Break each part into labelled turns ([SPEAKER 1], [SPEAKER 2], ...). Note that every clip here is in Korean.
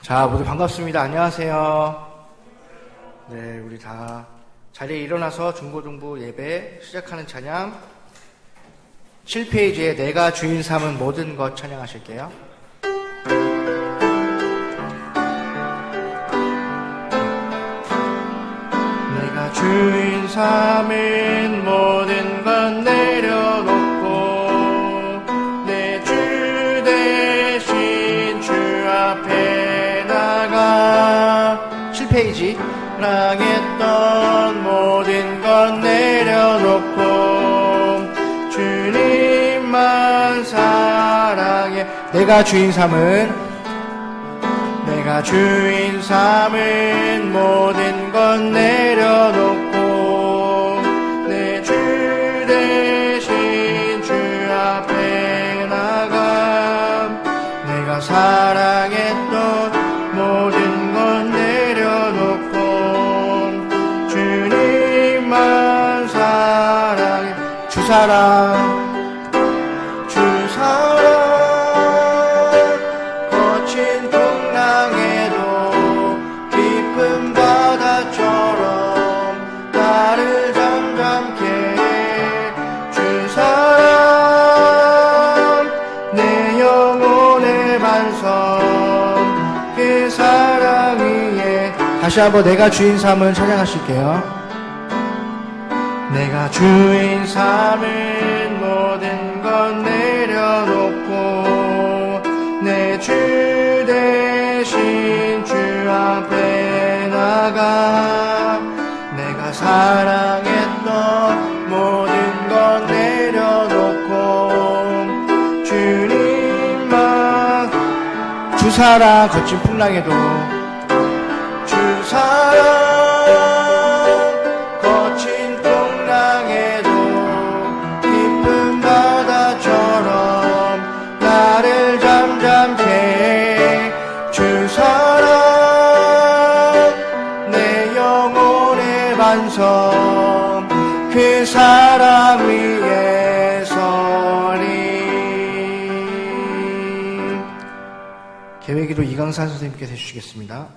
[SPEAKER 1] 자, 모두 반갑습니다. 안녕하세요. 네, 우리 다 자리에 일어나서 중고등부 예배 시작하는 찬양 7페이지에 내가 주인 삼은 모든 것 찬양하실게요. 내가 주인 삼은 모든 것 내려놓고 내 주 대신 주 앞에 나가 7페이지 사랑했던 모든 것 내려놓고 주님만 사랑해 내가 주인 삼은 모든 것 내려놓고 내 주 대신 주 앞에 나가 내가 사랑했던 모든 것 내려놓고 주님만 사랑해 주 사랑 거친 풍랑에도 깊은 바다처럼 나를 잠잠케 해 주 사랑 내 영혼의 반성 그 사랑 위에 다시 한번 내가 주인 삼은 찬양하실게요. 내가 주인 삼은 모든 것 내려놓고 내 주 대신 주 앞에 나가 내가 사랑했던 모든 것 내려놓고 주님만 주 사랑 거친 풍랑에도 주 사랑 거친 풍랑에도 깊은 바다처럼 나를 잠잠케 해 주 사랑 내 영혼의 반성 그 사랑 위에 서리. 계획기도 이강산 선생님께서 해주시겠습니다.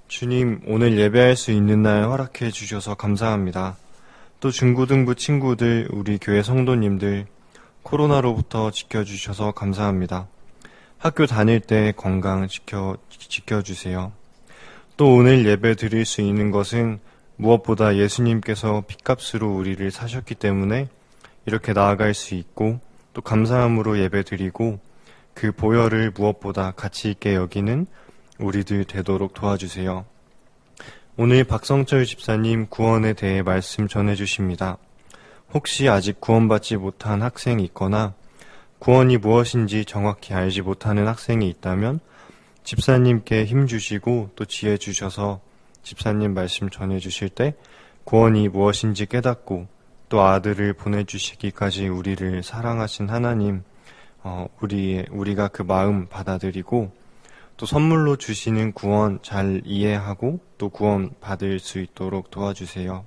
[SPEAKER 2] 주님, 오늘 예배할 수 있는 날 허락해 주셔서 감사합니다. 또 중고등부 친구들, 우리 교회 성도님들 코로나로부터 지켜주셔서 감사합니다. 학교 다닐 때 건강 지켜주세요. 또 오늘 예배 드릴 수 있는 것은 무엇보다 예수님께서 핏값으로 우리를 사셨기 때문에 이렇게 나아갈 수 있고 또 감사함으로 예배 드리고 그 보혈을 무엇보다 가치 있게 여기는 우리들 되도록 도와주세요. 오늘 박성철 집사님 구원에 대해 말씀 전해주십니다. 혹시 아직 구원받지 못한 학생이 있거나 구원이 무엇인지 정확히 알지 못하는 학생이 있다면 집사님께 힘주시고 또 지혜 주셔서 집사님 말씀 전해주실 때 구원이 무엇인지 깨닫고 또 아들을 보내주시기까지 우리를 사랑하신 하나님, 우리가 그 마음 받아들이고 또 선물로 주시는 구원 잘 이해하고 또 구원 받을 수 있도록 도와주세요.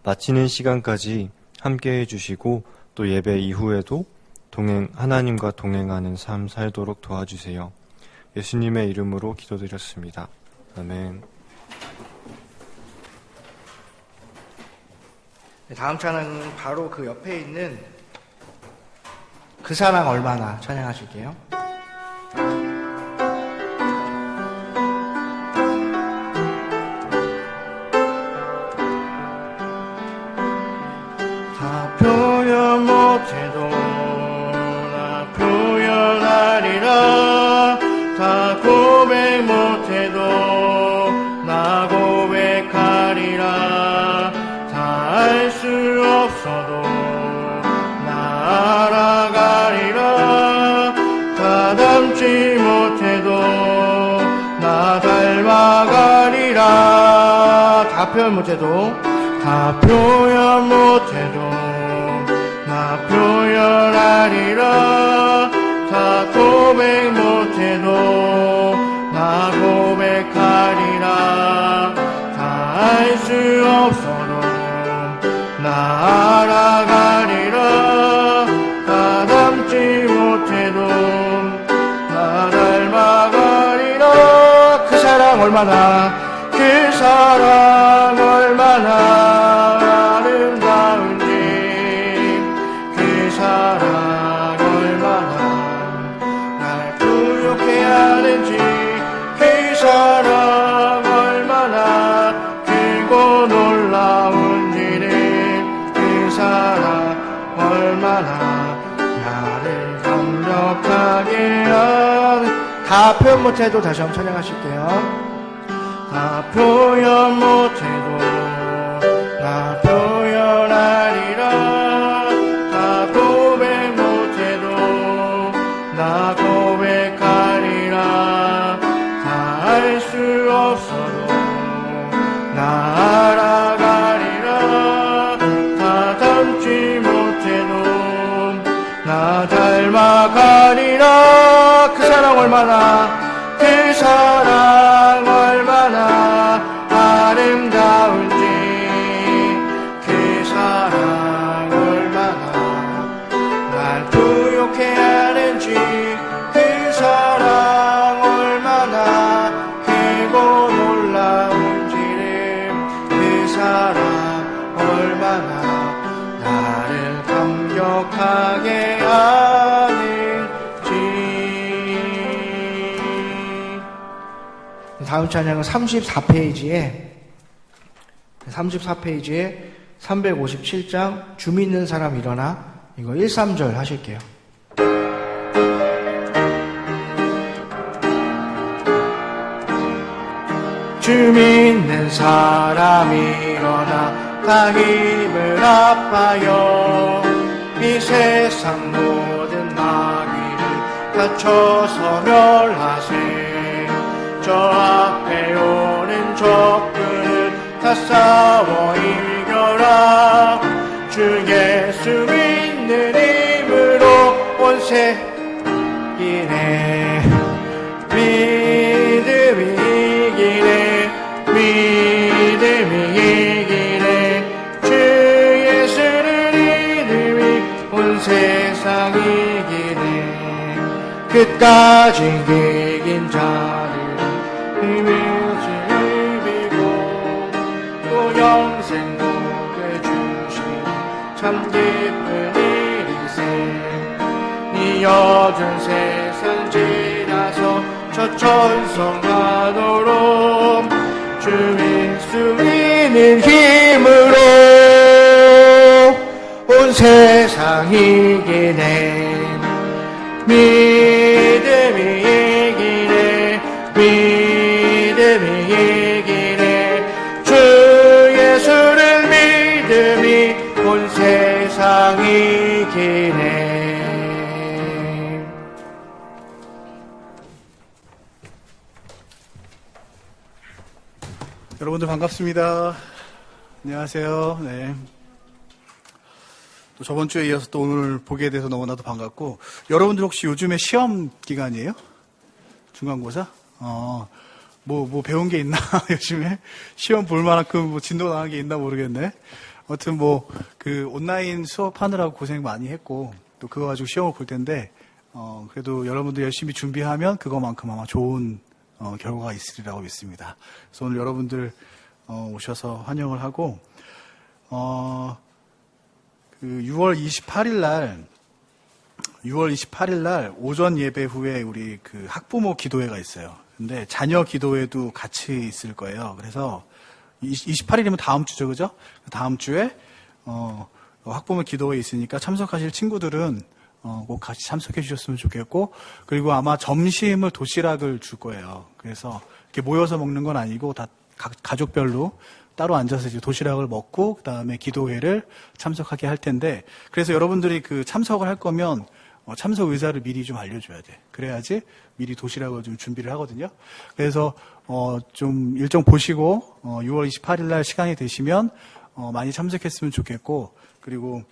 [SPEAKER 2] 마치는 시간까지 함께 해주시고 또 예배 이후에도 하나님과 동행하는 삶 살도록 도와주세요. 예수님의 이름으로 기도드렸습니다. 아멘.
[SPEAKER 1] 다음 찬양은 바로 그 옆에 있는 그 사랑 얼마나 찬양하실게요. 표현 못해도 나 표현하리라 다 고백 못해도 나 고백하리라 다 알 수 없어도 나 알아가리라 다 닮지 못해도 나 닮아가리라 다 표현 못해도 나 표현하리라 다 고백 못해도 나 고백하리라 다 알 수 없어도 나 알아가리라 얼마나 그 사랑 얼마나 아름다운지 그 사랑 얼마나 날 부욕해 하는지 그 사랑 얼마나 크고 놀라운지는 그 사랑 얼마나 나를 감격하게 하는 다 표현 못해도 다시 한번 찬양하실게요. 다 표현 못해도 나 표현하리라 다 고백 못해도 나 고백하리라 다 알 수 없어도 나 알아가리라 다 닮지 못해도 나 닮아가리라 그 사랑 얼마나 그 사랑 얼마나 아름다운지 그 사랑 얼마나 날 부욕해 하는지 그 사랑 얼마나 크고 놀라운지는 그 사랑 얼마나 나를 감격하게 다음 찬양은 34페이지에 357장 주 믿는 사람 일어나 이거 1, 3절 하실게요. 주 믿는 사람 일어나 다 힘을 합하여 이 세상 모든 마귀를 다쳐서 멸하세 저 앞에 오는 적들을 다 싸워 이겨라 주 예수 믿는 힘으로 온 세기네 믿음이 이기네 믿음이 이기네 주 예수를 믿음이 온 세상 이기네 끝까지 이긴 자를 힘을 즐기고 또 영생 복을 주신 참 기쁜 일이세 이어준 세상 지나서 저 천성가도록 주 예수 믿는 힘으로 온 세상 이기네 믿음이 이기네 믿음이 이기네 주 예수를 믿음이 온 세상 이기네.
[SPEAKER 3] 여러분들 반갑습니다. 안녕하세요. 네. 또 저번 주에 이어서 또 오늘 보게 돼서 너무나도 반갑고 여러분들 혹시 요즘에 시험 기간이에요? 중간고사? 뭐 배운 게 있나? 요즘에? 시험 볼 만큼 뭐 진도 나간 게 있나 모르겠네. 아무튼 그 온라인 수업하느라고 고생 많이 했고, 또 그거 가지고 시험을 볼 텐데, 그래도 여러분들 열심히 준비하면 그거만큼 아마 좋은, 결과가 있으리라고 믿습니다. 그래서 오늘 여러분들, 오셔서 환영을 하고, 그 6월 28일 날 오전 예배 후에 우리 그 학부모 기도회가 있어요. 근데 자녀 기도회도 같이 있을 거예요. 그래서 28일이면 다음 주죠, 그죠? 다음 주에 학부모 기도회 있으니까 참석하실 친구들은 꼭 같이 참석해 주셨으면 좋겠고, 그리고 아마 점심을 도시락을 줄 거예요. 그래서 이렇게 모여서 먹는 건 아니고 다 가족별로 따로 앉아서 이제 도시락을 먹고 그 다음에 기도회를 참석하게 할 텐데, 그래서 여러분들이 그 참석을 할 거면 참석 의사를 미리 좀 알려줘야 돼. 그래야지 미리 도시락을 좀 준비를 하거든요. 그래서 좀 일정 보시고 6월 28일 날 시간이 되시면 많이 참석했으면 좋겠고, 그리고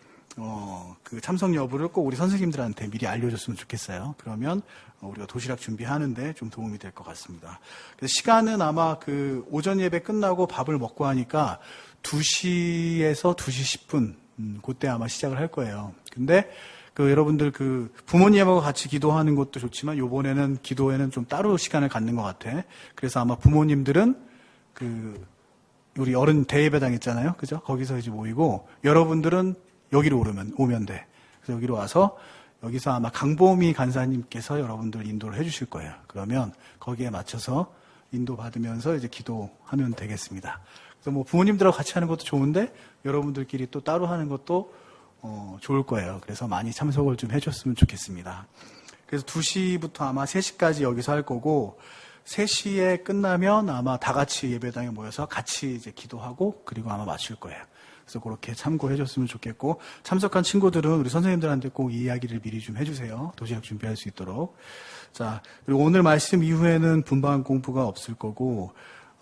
[SPEAKER 3] 그 참석 여부를 꼭 우리 선생님들한테 미리 알려줬으면 좋겠어요. 그러면 우리가 도시락 준비하는데 좀 도움이 될 것 같습니다. 그래서 시간은 아마 그 오전 예배 끝나고 밥을 먹고 하니까 2시에서 2시 10분 그때 아마 시작을 할 거예요. 근데 여러분들 부모님하고 같이 기도하는 것도 좋지만 요번에는 기도에는 좀 따로 시간을 갖는 것 같아. 그래서 아마 부모님들은 우리 어른 대예배당 있잖아요. 그죠? 거기서 이제 모이고 여러분들은 여기로 오면 돼. 그래서 여기로 와서 여기서 아마 강보미 간사님께서 여러분들 인도를 해주실 거예요. 그러면 거기에 맞춰서 인도받으면서 이제 기도하면 되겠습니다. 그래서 뭐 부모님들하고 같이 하는 것도 좋은데 여러분들끼리 또 따로 하는 것도 좋을 거예요. 그래서 많이 참석을 좀 해줬으면 좋겠습니다. 그래서 2시부터 아마 3시까지 여기서 할 거고 3시에 끝나면 아마 다 같이 예배당에 모여서 같이 이제 기도하고 그리고 아마 마칠 거예요. 그래서 그렇게 참고해 줬으면 좋겠고 참석한 친구들은 우리 선생님들한테 꼭 이 이야기를 미리 좀 해주세요. 도시락 준비할 수 있도록. 자, 그리고 오늘 말씀 이후에는 분방 공부가 없을 거고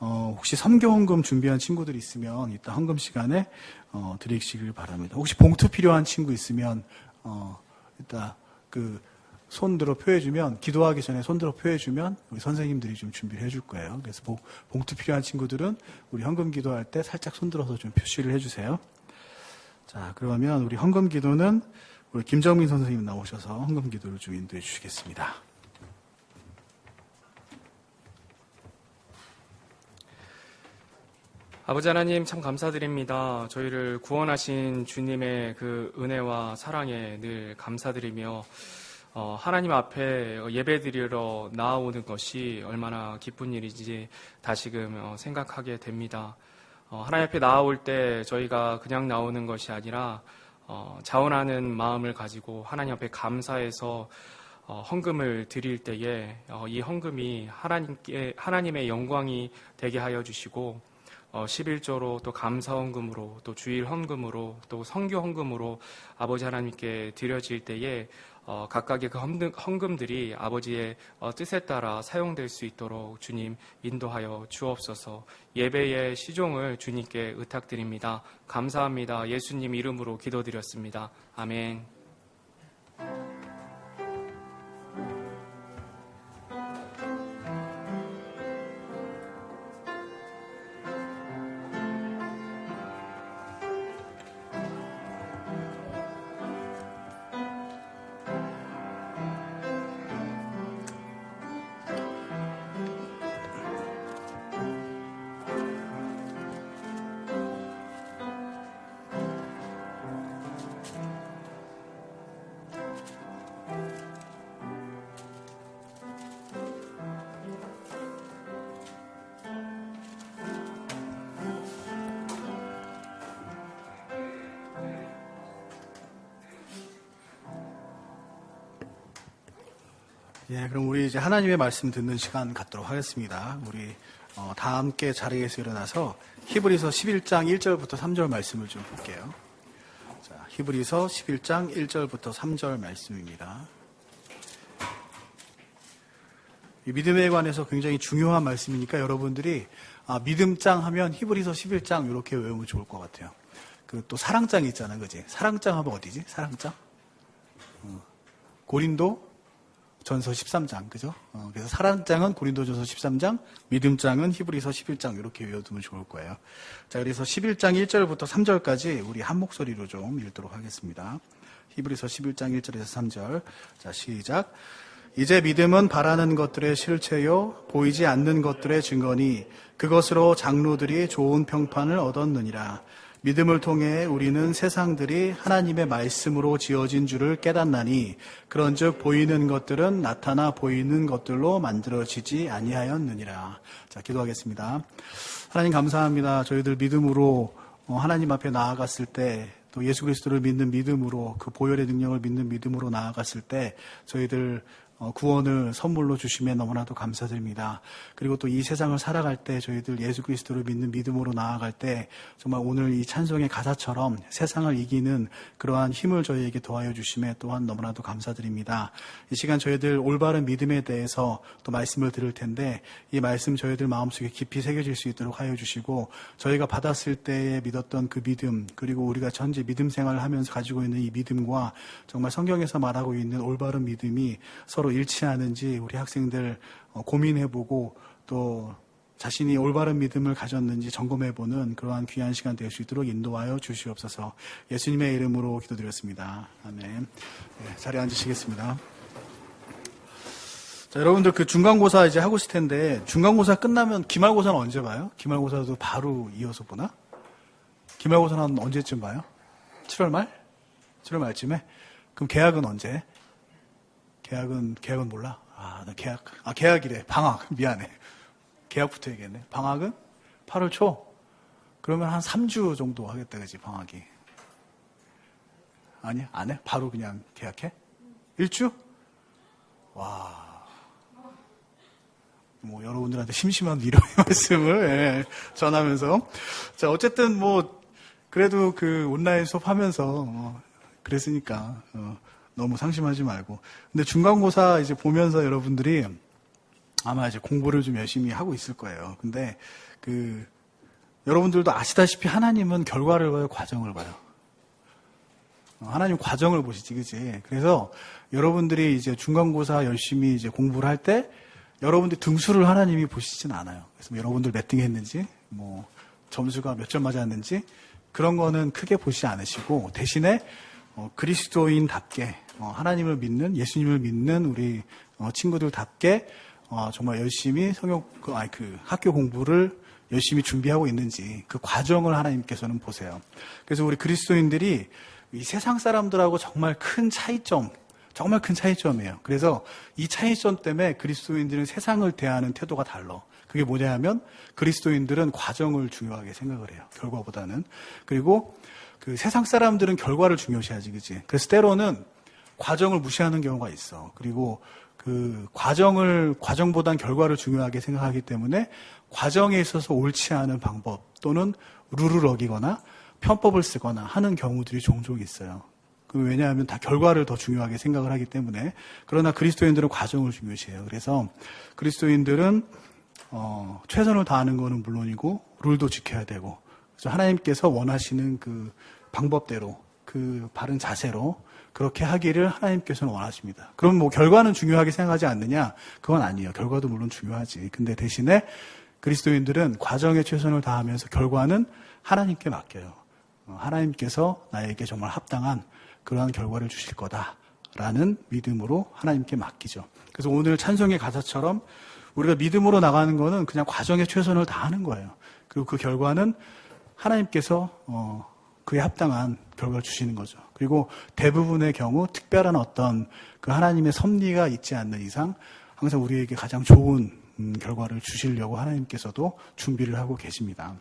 [SPEAKER 3] 혹시 선교헌금 준비한 친구들 있으면 이따 헌금 시간에 드리시길 바랍니다. 혹시 봉투 필요한 친구 있으면 이따 손 들어 표해주면 기도하기 전에 손 들어 표해주면 우리 선생님들이 좀 준비를 해줄 거예요. 그래서 봉투 필요한 친구들은 우리 헌금 기도할 때 살짝 손 들어서 좀 표시를 해주세요. 자, 그러면 우리 헌금 기도는 우리 김정민 선생님 나오셔서 헌금 기도를 좀 인도해 주시겠습니다.
[SPEAKER 4] 아버지 하나님 참 감사드립니다. 저희를 구원하신 주님의 그 은혜와 사랑에 늘 감사드리며 하나님 앞에 예배드리러 나아오는 것이 얼마나 기쁜 일인지 다시금 생각하게 됩니다. 하나님 앞에 나아올 때 저희가 그냥 나오는 것이 아니라 자원하는 마음을 가지고 하나님 앞에 감사해서 헌금을 드릴 때에 이 헌금이 하나님의 영광이 되게 하여 주시고 11조로 또 감사헌금으로 또 주일 헌금으로 또 선교 헌금으로 아버지 하나님께 드려질 때에 각각의 그 헌금들이 아버지의 뜻에 따라 사용될 수 있도록 주님 인도하여 주옵소서. 예배의 시종을 주님께 의탁드립니다. 감사합니다. 예수님 이름으로 기도드렸습니다. 아멘.
[SPEAKER 3] 예, 그럼 우리 이제 하나님의 말씀 듣는 시간 갖도록 하겠습니다. 우리 다 함께 자리에서 일어나서 히브리서 11장 1절부터 3절 말씀을 좀 볼게요. 자, 히브리서 11장 1절부터 3절 말씀입니다. 이 믿음에 관해서 굉장히 중요한 말씀이니까 여러분들이 믿음장 하면 히브리서 11장 이렇게 외우면 좋을 것 같아요. 또 사랑장이 있잖아요, 그지? 사랑장 하면 어디지? 사랑장? 고린도 전서 13장, 그죠? 그래서 사랑장은 고린도전서 13장, 믿음장은 히브리서 11장 이렇게 외워두면 좋을 거예요. 자, 그래서 11장 1절부터 3절까지 우리 한 목소리로 좀 읽도록 하겠습니다. 히브리서 11장 1절에서 3절. 자, 시작. 이제 믿음은 바라는 것들의 실체요 보이지 않는 것들의 증거니 그것으로 장로들이 좋은 평판을 얻었느니라. 믿음을 통해 우리는 세상들이 하나님의 말씀으로 지어진 줄을 깨닫나니 그런즉 보이는 것들은 나타나 보이는 것들로 만들어지지 아니하였느니라. 자, 기도하겠습니다. 하나님 감사합니다. 저희들 믿음으로 하나님 앞에 나아갔을 때 또 예수 그리스도를 믿는 믿음으로 그 보혈의 능력을 믿는 믿음으로 나아갔을 때 저희들 구원을 선물로 주심에 너무나도 감사드립니다. 그리고 또 이 세상을 살아갈 때 저희들 예수 그리스도를 믿는 믿음으로 나아갈 때 정말 오늘 이 찬송의 가사처럼 세상을 이기는 그러한 힘을 저희에게 더하여 주심에 또한 너무나도 감사드립니다. 이 시간 저희들 올바른 믿음에 대해서 또 말씀을 들을 텐데 이 말씀 저희들 마음속에 깊이 새겨질 수 있도록 하여 주시고 저희가 받았을 때에 믿었던 그 믿음 그리고 우리가 전제 믿음 생활을 하면서 가지고 있는 이 믿음과 정말 성경에서 말하고 있는 올바른 믿음이 서로 일치하는지 우리 학생들 고민해보고 또 자신이 올바른 믿음을 가졌는지 점검해보는 그러한 귀한 시간 될 수 있도록 인도하여 주시옵소서. 예수님의 이름으로 기도드렸습니다. 아멘. 네, 자리에 앉으시겠습니다. 자, 여러분들 그 중간고사 이제 하고 있을 텐데, 중간고사 끝나면 기말고사는 언제 봐요? 기말고사도 바로 이어서 보나? 기말고사는 언제쯤 봐요? 7월 말? 7월 말쯤에? 그럼 개학은 언제? 개학은 몰라? 나 개학이래. 방학. 미안해. 개학부터 얘기했네. 방학은 8월 초? 그러면 한 3주 정도 하겠다, 그지, 방학이. 아니야? 안 해? 바로 그냥 개학해? 1주? 와. 여러분들한테 심심한 위로의 말씀을 전하면서. 자, 어쨌든 그래도 그 온라인 수업 하면서, 그랬으니까, 너무 상심하지 말고. 근데 중간고사 이제 보면서 여러분들이 아마 이제 공부를 좀 열심히 하고 있을 거예요. 근데 여러분들도 아시다시피 하나님은 결과를 봐요, 과정을 봐요. 하나님 과정을 보시지, 그치? 그래서 여러분들이 이제 중간고사 열심히 이제 공부를 할 때 여러분들 등수를 하나님이 보시진 않아요. 그래서 여러분들 몇 등 했는지, 점수가 몇 점 맞았는지 그런 거는 크게 보시지 않으시고 대신에 그리스도인답게 하나님을 믿는, 예수님을 믿는 우리 친구들답게 정말 열심히 학교 공부를 열심히 준비하고 있는지 그 과정을 하나님께서는 보세요. 그래서 우리 그리스도인들이 이 세상 사람들하고 정말 큰 차이점이에요. 그래서 이 차이점 때문에 그리스도인들은 세상을 대하는 태도가 달라. 그게 뭐냐면 그리스도인들은 과정을 중요하게 생각을 해요. 결과보다는. 그리고 그 세상 사람들은 결과를 중요시하지, 그치? 그래서 때로는 과정을 무시하는 경우가 있어. 그리고 그 과정보단 결과를 중요하게 생각하기 때문에 과정에 있어서 옳지 않은 방법 또는 룰을 어기거나 편법을 쓰거나 하는 경우들이 종종 있어요. 왜냐하면 다 결과를 더 중요하게 생각을 하기 때문에. 그러나 그리스도인들은 과정을 중요시해요. 그래서 그리스도인들은 최선을 다하는 거는 물론이고 룰도 지켜야 되고, 그래서 하나님께서 원하시는 그 방법대로 그 바른 자세로 그렇게 하기를 하나님께서는 원하십니다. 그럼 결과는 중요하게 생각하지 않느냐? 그건 아니에요. 결과도 물론 중요하지. 근데 대신에 그리스도인들은 과정에 최선을 다하면서 결과는 하나님께 맡겨요. 하나님께서 나에게 정말 합당한 그러한 결과를 주실 거다라는 믿음으로 하나님께 맡기죠. 그래서 오늘 찬송의 가사처럼 우리가 믿음으로 나가는 거는 그냥 과정에 최선을 다하는 거예요. 그리고 그 결과는 하나님께서 그에 합당한 결과를 주시는 거죠. 그리고 대부분의 경우 특별한 어떤 그 하나님의 섭리가 있지 않는 이상 항상 우리에게 가장 좋은 결과를 주시려고 하나님께서도 준비를 하고 계십니다.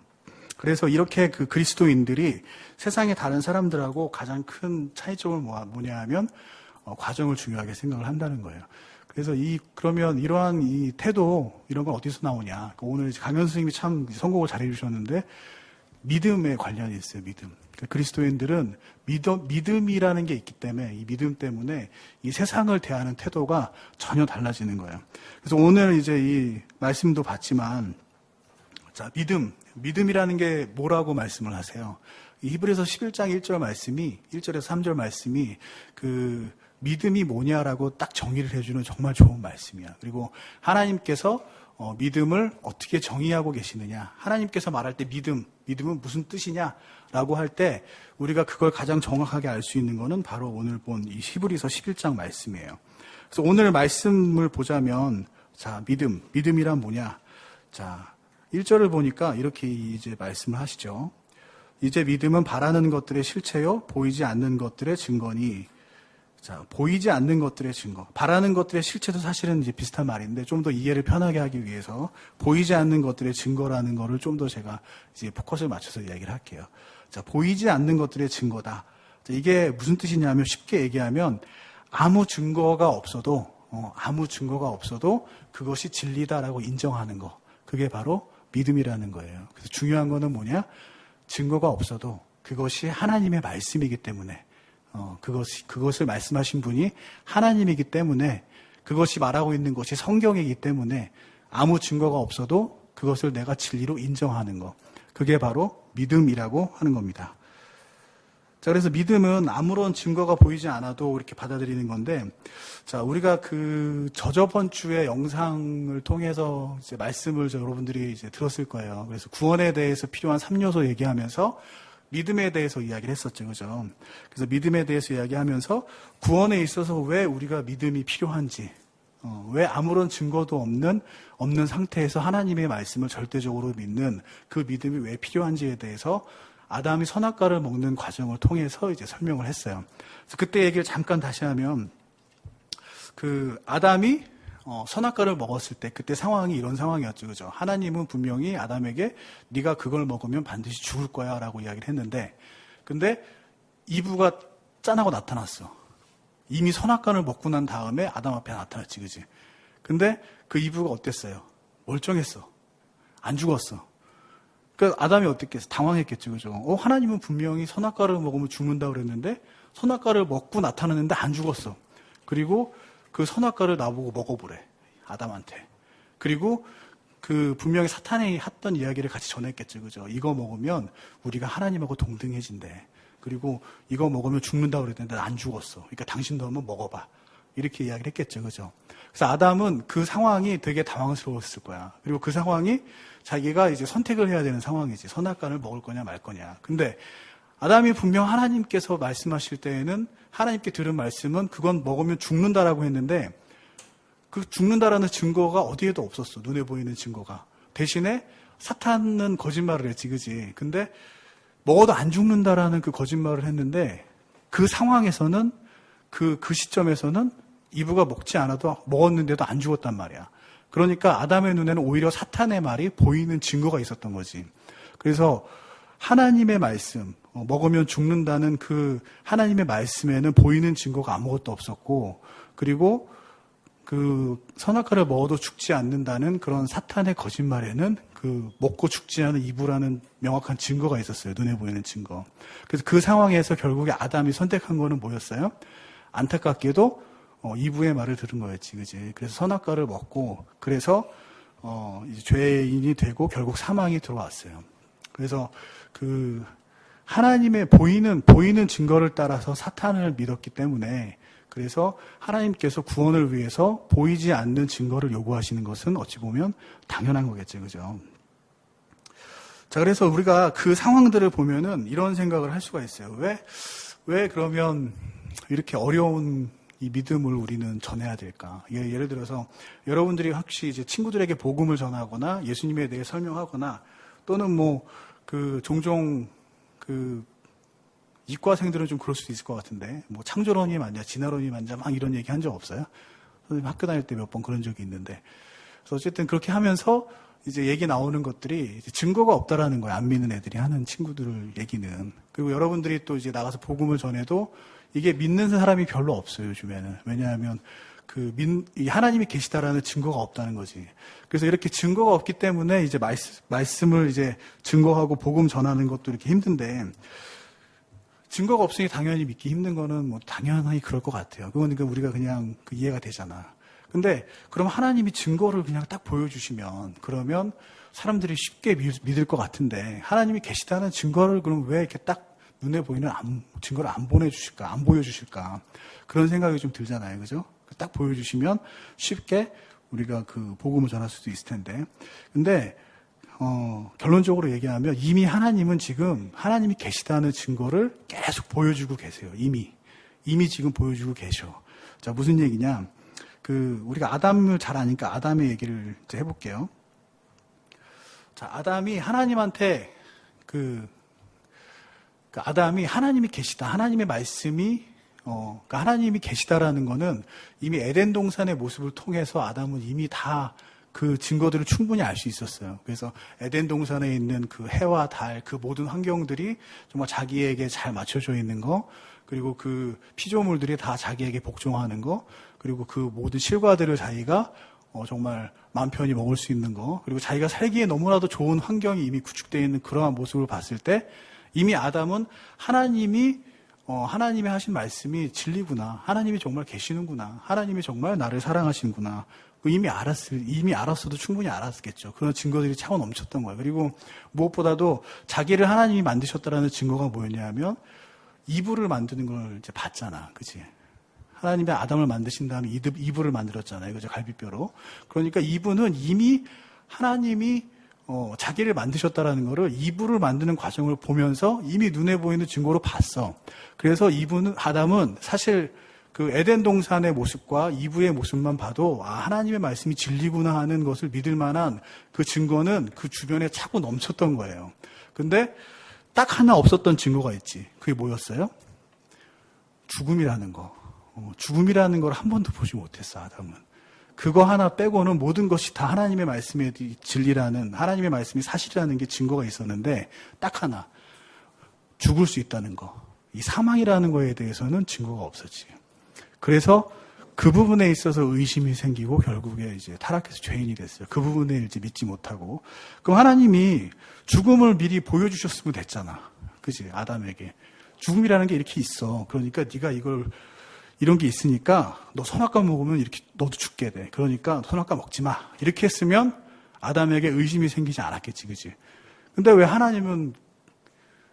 [SPEAKER 3] 그래서 이렇게 그 그리스도인들이 세상의 다른 사람들하고 가장 큰 차이점을 뭐냐 하면 과정을 중요하게 생각을 한다는 거예요. 그래서 그러면 이러한 이 태도, 이런 건 어디서 나오냐. 오늘 강현 스님이 참 선곡을 잘해 주셨는데 믿음에 관련이 있어요, 믿음. 그리스도인들은 믿음이라는 게 있기 때문에 이 믿음 때문에 이 세상을 대하는 태도가 전혀 달라지는 거예요. 그래서 오늘 이제 이 말씀도 봤지만, 자, 믿음이라는 게 뭐라고 말씀을 하세요? 이 히브리서 11장 1절 말씀이, 1절에서 3절 말씀이 그 믿음이 뭐냐라고 딱 정의를 해주는 정말 좋은 말씀이야. 그리고 하나님께서 믿음을 어떻게 정의하고 계시느냐. 하나님께서 말할 때 믿음은 무슨 뜻이냐라고 할 때 우리가 그걸 가장 정확하게 알 수 있는 거는 바로 오늘 본 이 히브리서 11장 말씀이에요. 그래서 오늘 말씀을 보자면, 자, 믿음이란 뭐냐. 자, 1절을 보니까 이렇게 이제 말씀을 하시죠. 이제 믿음은 바라는 것들의 실체요, 보이지 않는 것들의 증거니. 자, 보이지 않는 것들의 증거. 바라는 것들의 실체도 사실은 이제 비슷한 말인데 좀 더 이해를 편하게 하기 위해서 보이지 않는 것들의 증거라는 거를 좀 더 제가 이제 포커스를 맞춰서 이야기를 할게요. 자, 보이지 않는 것들의 증거다. 자, 이게 무슨 뜻이냐면 쉽게 얘기하면 아무 증거가 없어도 그것이 진리다라고 인정하는 거. 그게 바로 믿음이라는 거예요. 그래서 중요한 거는 뭐냐? 증거가 없어도 그것이 하나님의 말씀이기 때문에 그것을 말씀하신 분이 하나님이기 때문에 그것이 말하고 있는 것이 성경이기 때문에 아무 증거가 없어도 그것을 내가 진리로 인정하는 것. 그게 바로 믿음이라고 하는 겁니다. 자, 그래서 믿음은 아무런 증거가 보이지 않아도 이렇게 받아들이는 건데, 자, 우리가 저저번 주에 영상을 통해서 이제 말씀을 여러분들이 이제 들었을 거예요. 그래서 구원에 대해서 필요한 3요소 얘기하면서 믿음에 대해서 이야기를 했었죠. 그죠? 그래서 믿음에 대해서 이야기하면서 구원에 있어서 왜 우리가 믿음이 필요한지, 왜 아무런 증거도 없는 상태에서 하나님의 말씀을 절대적으로 믿는 그 믿음이 왜 필요한지에 대해서 아담이 선악과를 먹는 과정을 통해서 이제 설명을 했어요. 그래서 그때 얘기를 잠깐 다시 하면, 아담이 선악과를 먹었을 때 그때 상황이 이런 상황이었죠. 그죠? 하나님은 분명히 아담에게 네가 그걸 먹으면 반드시 죽을 거야 라고 이야기를 했는데, 근데 이브가 짠하고 나타났어. 이미 선악과를 먹고 난 다음에 아담 앞에 나타났지. 그지? 근데 그 이브가 어땠어요? 멀쩡했어. 안 죽었어. 그러니까 아담이 어땠겠어? 당황했겠죠. 그죠? 하나님은 분명히 선악과를 먹으면 죽는다고 그랬는데 선악과를 먹고 나타났는데 안 죽었어. 그리고 그 선악과를 나보고 먹어보래. 아담한테. 그리고 분명히 사탄이 했던 이야기를 같이 전했겠죠. 그죠? 이거 먹으면 우리가 하나님하고 동등해진대. 그리고 이거 먹으면 죽는다고 그랬는데 안 죽었어. 그러니까 당신도 한번 먹어봐. 이렇게 이야기를 했겠죠. 그죠? 그래서 아담은 그 상황이 되게 당황스러웠을 거야. 그리고 그 상황이 자기가 이제 선택을 해야 되는 상황이지. 선악과를 먹을 거냐 말 거냐. 근데 아담이 분명 하나님께서 말씀하실 때에는 하나님께 들은 말씀은 그건 먹으면 죽는다라고 했는데 그 죽는다라는 증거가 어디에도 없었어. 눈에 보이는 증거가. 대신에 사탄은 거짓말을 했지. 그지? 근데 먹어도 안 죽는다라는 그 거짓말을 했는데 그 상황에서는 그 시점에서는 이브가 먹지 않아도 먹었는데도 안 죽었단 말이야. 그러니까 아담의 눈에는 오히려 사탄의 말이 보이는 증거가 있었던 거지. 그래서 하나님의 말씀, 먹으면 죽는다는 그 하나님의 말씀에는 보이는 증거가 아무것도 없었고, 그리고 선악과를 먹어도 죽지 않는다는 그런 사탄의 거짓말에는 먹고 죽지 않은 이브라는 명확한 증거가 있었어요. 눈에 보이는 증거. 그래서 그 상황에서 결국에 아담이 선택한 거는 뭐였어요? 안타깝게도 이브의 말을 들은 거였지, 그지? 그래서 선악과를 먹고, 그래서 이제 죄인이 되고 결국 사망이 들어왔어요. 그래서 하나님의 보이는 증거를 따라서 사탄을 믿었기 때문에, 그래서 하나님께서 구원을 위해서 보이지 않는 증거를 요구하시는 것은 어찌 보면 당연한 거겠죠, 그죠? 자, 그래서 우리가 그 상황들을 보면은 이런 생각을 할 수가 있어요. 왜 그러면 이렇게 어려운 이 믿음을 우리는 전해야 될까? 예를 들어서 여러분들이 혹시 이제 친구들에게 복음을 전하거나 예수님에 대해 설명하거나 또는 종종 이과생들은 좀 그럴 수도 있을 것 같은데 창조론이 맞냐, 진화론이 맞냐 막 이런 얘기 한 적 없어요? 선생님 학교 다닐 때 몇 번 그런 적이 있는데. 그래서 어쨌든 그렇게 하면서 이제 얘기 나오는 것들이 이제 증거가 없다라는 거예요. 안 믿는 애들이 하는 친구들 얘기는. 그리고 여러분들이 또 이제 나가서 복음을 전해도 이게 믿는 사람이 별로 없어요, 요즘에는. 왜냐하면 이 하나님이 계시다라는 증거가 없다는 거지. 그래서 이렇게 증거가 없기 때문에 이제 말씀을 이제 증거하고 복음 전하는 것도 이렇게 힘든데, 증거가 없으니 당연히 믿기 힘든 거는 당연히 그럴 것 같아요. 그건 우리가 그냥 이해가 되잖아. 근데 그럼 하나님이 증거를 그냥 딱 보여주시면, 그러면 사람들이 쉽게 믿을 것 같은데, 하나님이 계시다는 증거를 그럼 왜 이렇게 딱 눈에 보이는 증거를 안 보여주실까? 그런 생각이 좀 들잖아요. 그죠? 딱 보여주시면 쉽게 우리가 복음을 전할 수도 있을 텐데. 근데, 결론적으로 얘기하면 이미 하나님은 지금 하나님이 계시다는 증거를 계속 보여주고 계세요. 이미 지금 보여주고 계셔. 자, 무슨 얘기냐? 우리가 아담을 잘 아니까 아담의 얘기를 이제 해볼게요. 자, 아담이 하나님한테 아담이 하나님이 계시다, 하나님의 말씀이 하나님이 계시다라는 거는 이미 에덴 동산의 모습을 통해서 아담은 이미 다 그 증거들을 충분히 알 수 있었어요. 그래서 에덴 동산에 있는 해와 달, 모든 환경들이 정말 자기에게 잘 맞춰져 있는 거, 그리고 피조물들이 다 자기에게 복종하는 거, 그리고 모든 실과들을 자기가 정말 마음 편히 먹을 수 있는 거, 그리고 자기가 살기에 너무나도 좋은 환경이 이미 구축되어 있는 그러한 모습을 봤을 때 이미 아담은 하나님이 하신 말씀이 진리구나, 하나님이 정말 계시는구나, 하나님이 정말 나를 사랑하시는구나, 이미 알았어도 충분히 알았겠죠. 그런 증거들이 차고 넘쳤던 거예요. 그리고 무엇보다도 자기를 하나님이 만드셨다라는 증거가 뭐였냐면 이불을 만드는 걸 이제 봤잖아. 그치? 하나님이 아담을 만드신 다음에 이불을 만들었잖아요. 그죠? 갈비뼈로. 그러니까 이분은 이미 하나님이 자기를 만드셨다라는 거를 이불을 만드는 과정을 보면서 이미 눈에 보이는 증거로 봤어. 그래서 아담은 사실 그 에덴 동산의 모습과 이브의 모습만 봐도 하나님의 말씀이 진리구나 하는 것을 믿을 만한 그 증거는 그 주변에 차고 넘쳤던 거예요. 근데 딱 하나 없었던 증거가 있지. 그게 뭐였어요? 죽음이라는 거. 죽음이라는 걸 한 번도 보지 못했어, 아담은. 그거 하나 빼고는 모든 것이 다 하나님의 말씀의 진리라는, 하나님의 말씀이 사실이라는 게 증거가 있었는데 딱 하나, 죽을 수 있다는 거. 이 사망이라는 거에 대해서는 증거가 없었지. 그래서 그 부분에 있어서 의심이 생기고 결국에 이제 타락해서 죄인이 됐어요. 그 부분에 이제 믿지 못하고. 그럼 하나님이 죽음을 미리 보여주셨으면 됐잖아. 그치? 아담에게. 죽음이라는 게 이렇게 있어. 그러니까 네가 이런 게 있으니까 너 선악과 먹으면 이렇게 너도 죽게 돼. 그러니까 선악과 먹지 마. 이렇게 했으면 아담에게 의심이 생기지 않았겠지. 그치? 근데 왜 하나님은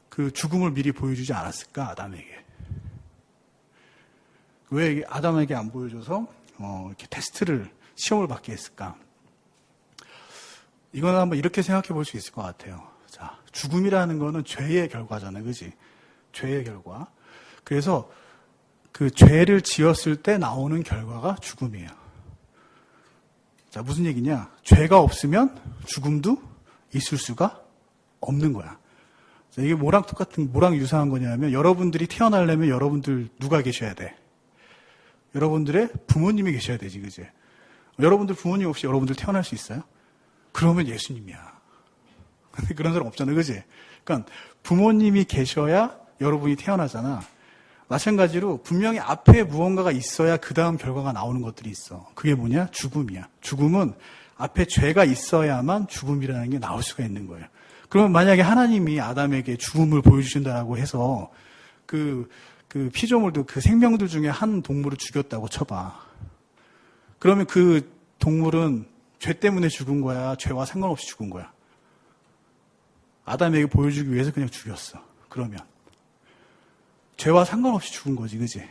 [SPEAKER 3] 그 죽음을 미리 보여주지 않았을까? 아담에게. 왜 아담에게 안 보여줘서 이렇게 시험을 받게 했을까? 이거는 한번 이렇게 생각해 볼 수 있을 것 같아요. 자, 죽음이라는 거는 죄의 결과잖아요. 그지? 죄의 결과. 그래서 그 죄를 지었을 때 나오는 결과가 죽음이에요. 자, 무슨 얘기냐? 죄가 없으면 죽음도 있을 수가 없는 거야. 자, 이게 뭐랑 유사한 거냐면 여러분들이 태어나려면 여러분들 누가 계셔야 돼? 여러분들의 부모님이 계셔야 되지, 그지? 여러분들 부모님 없이 여러분들 태어날 수 있어요? 그러면 예수님이야. 근데 그런 사람 없잖아요, 그지? 그러니까 부모님이 계셔야 여러분이 태어나잖아. 마찬가지로 분명히 앞에 무언가가 있어야 그 다음 결과가 나오는 것들이 있어. 그게 뭐냐? 죽음이야. 죽음은 앞에 죄가 있어야만 죽음이라는 게 나올 수가 있는 거예요. 그러면 만약에 하나님이 아담에게 죽음을 보여주신다라고 해서 그 피조물도 그 생명들 중에 한 동물을 죽였다고 쳐봐. 그러면 그 동물은 죄 때문에 죽은 거야? 죄와 상관없이 죽은 거야? 아담에게 보여주기 위해서 그냥 죽였어. 그러면 죄와 상관없이 죽은 거지, 그지?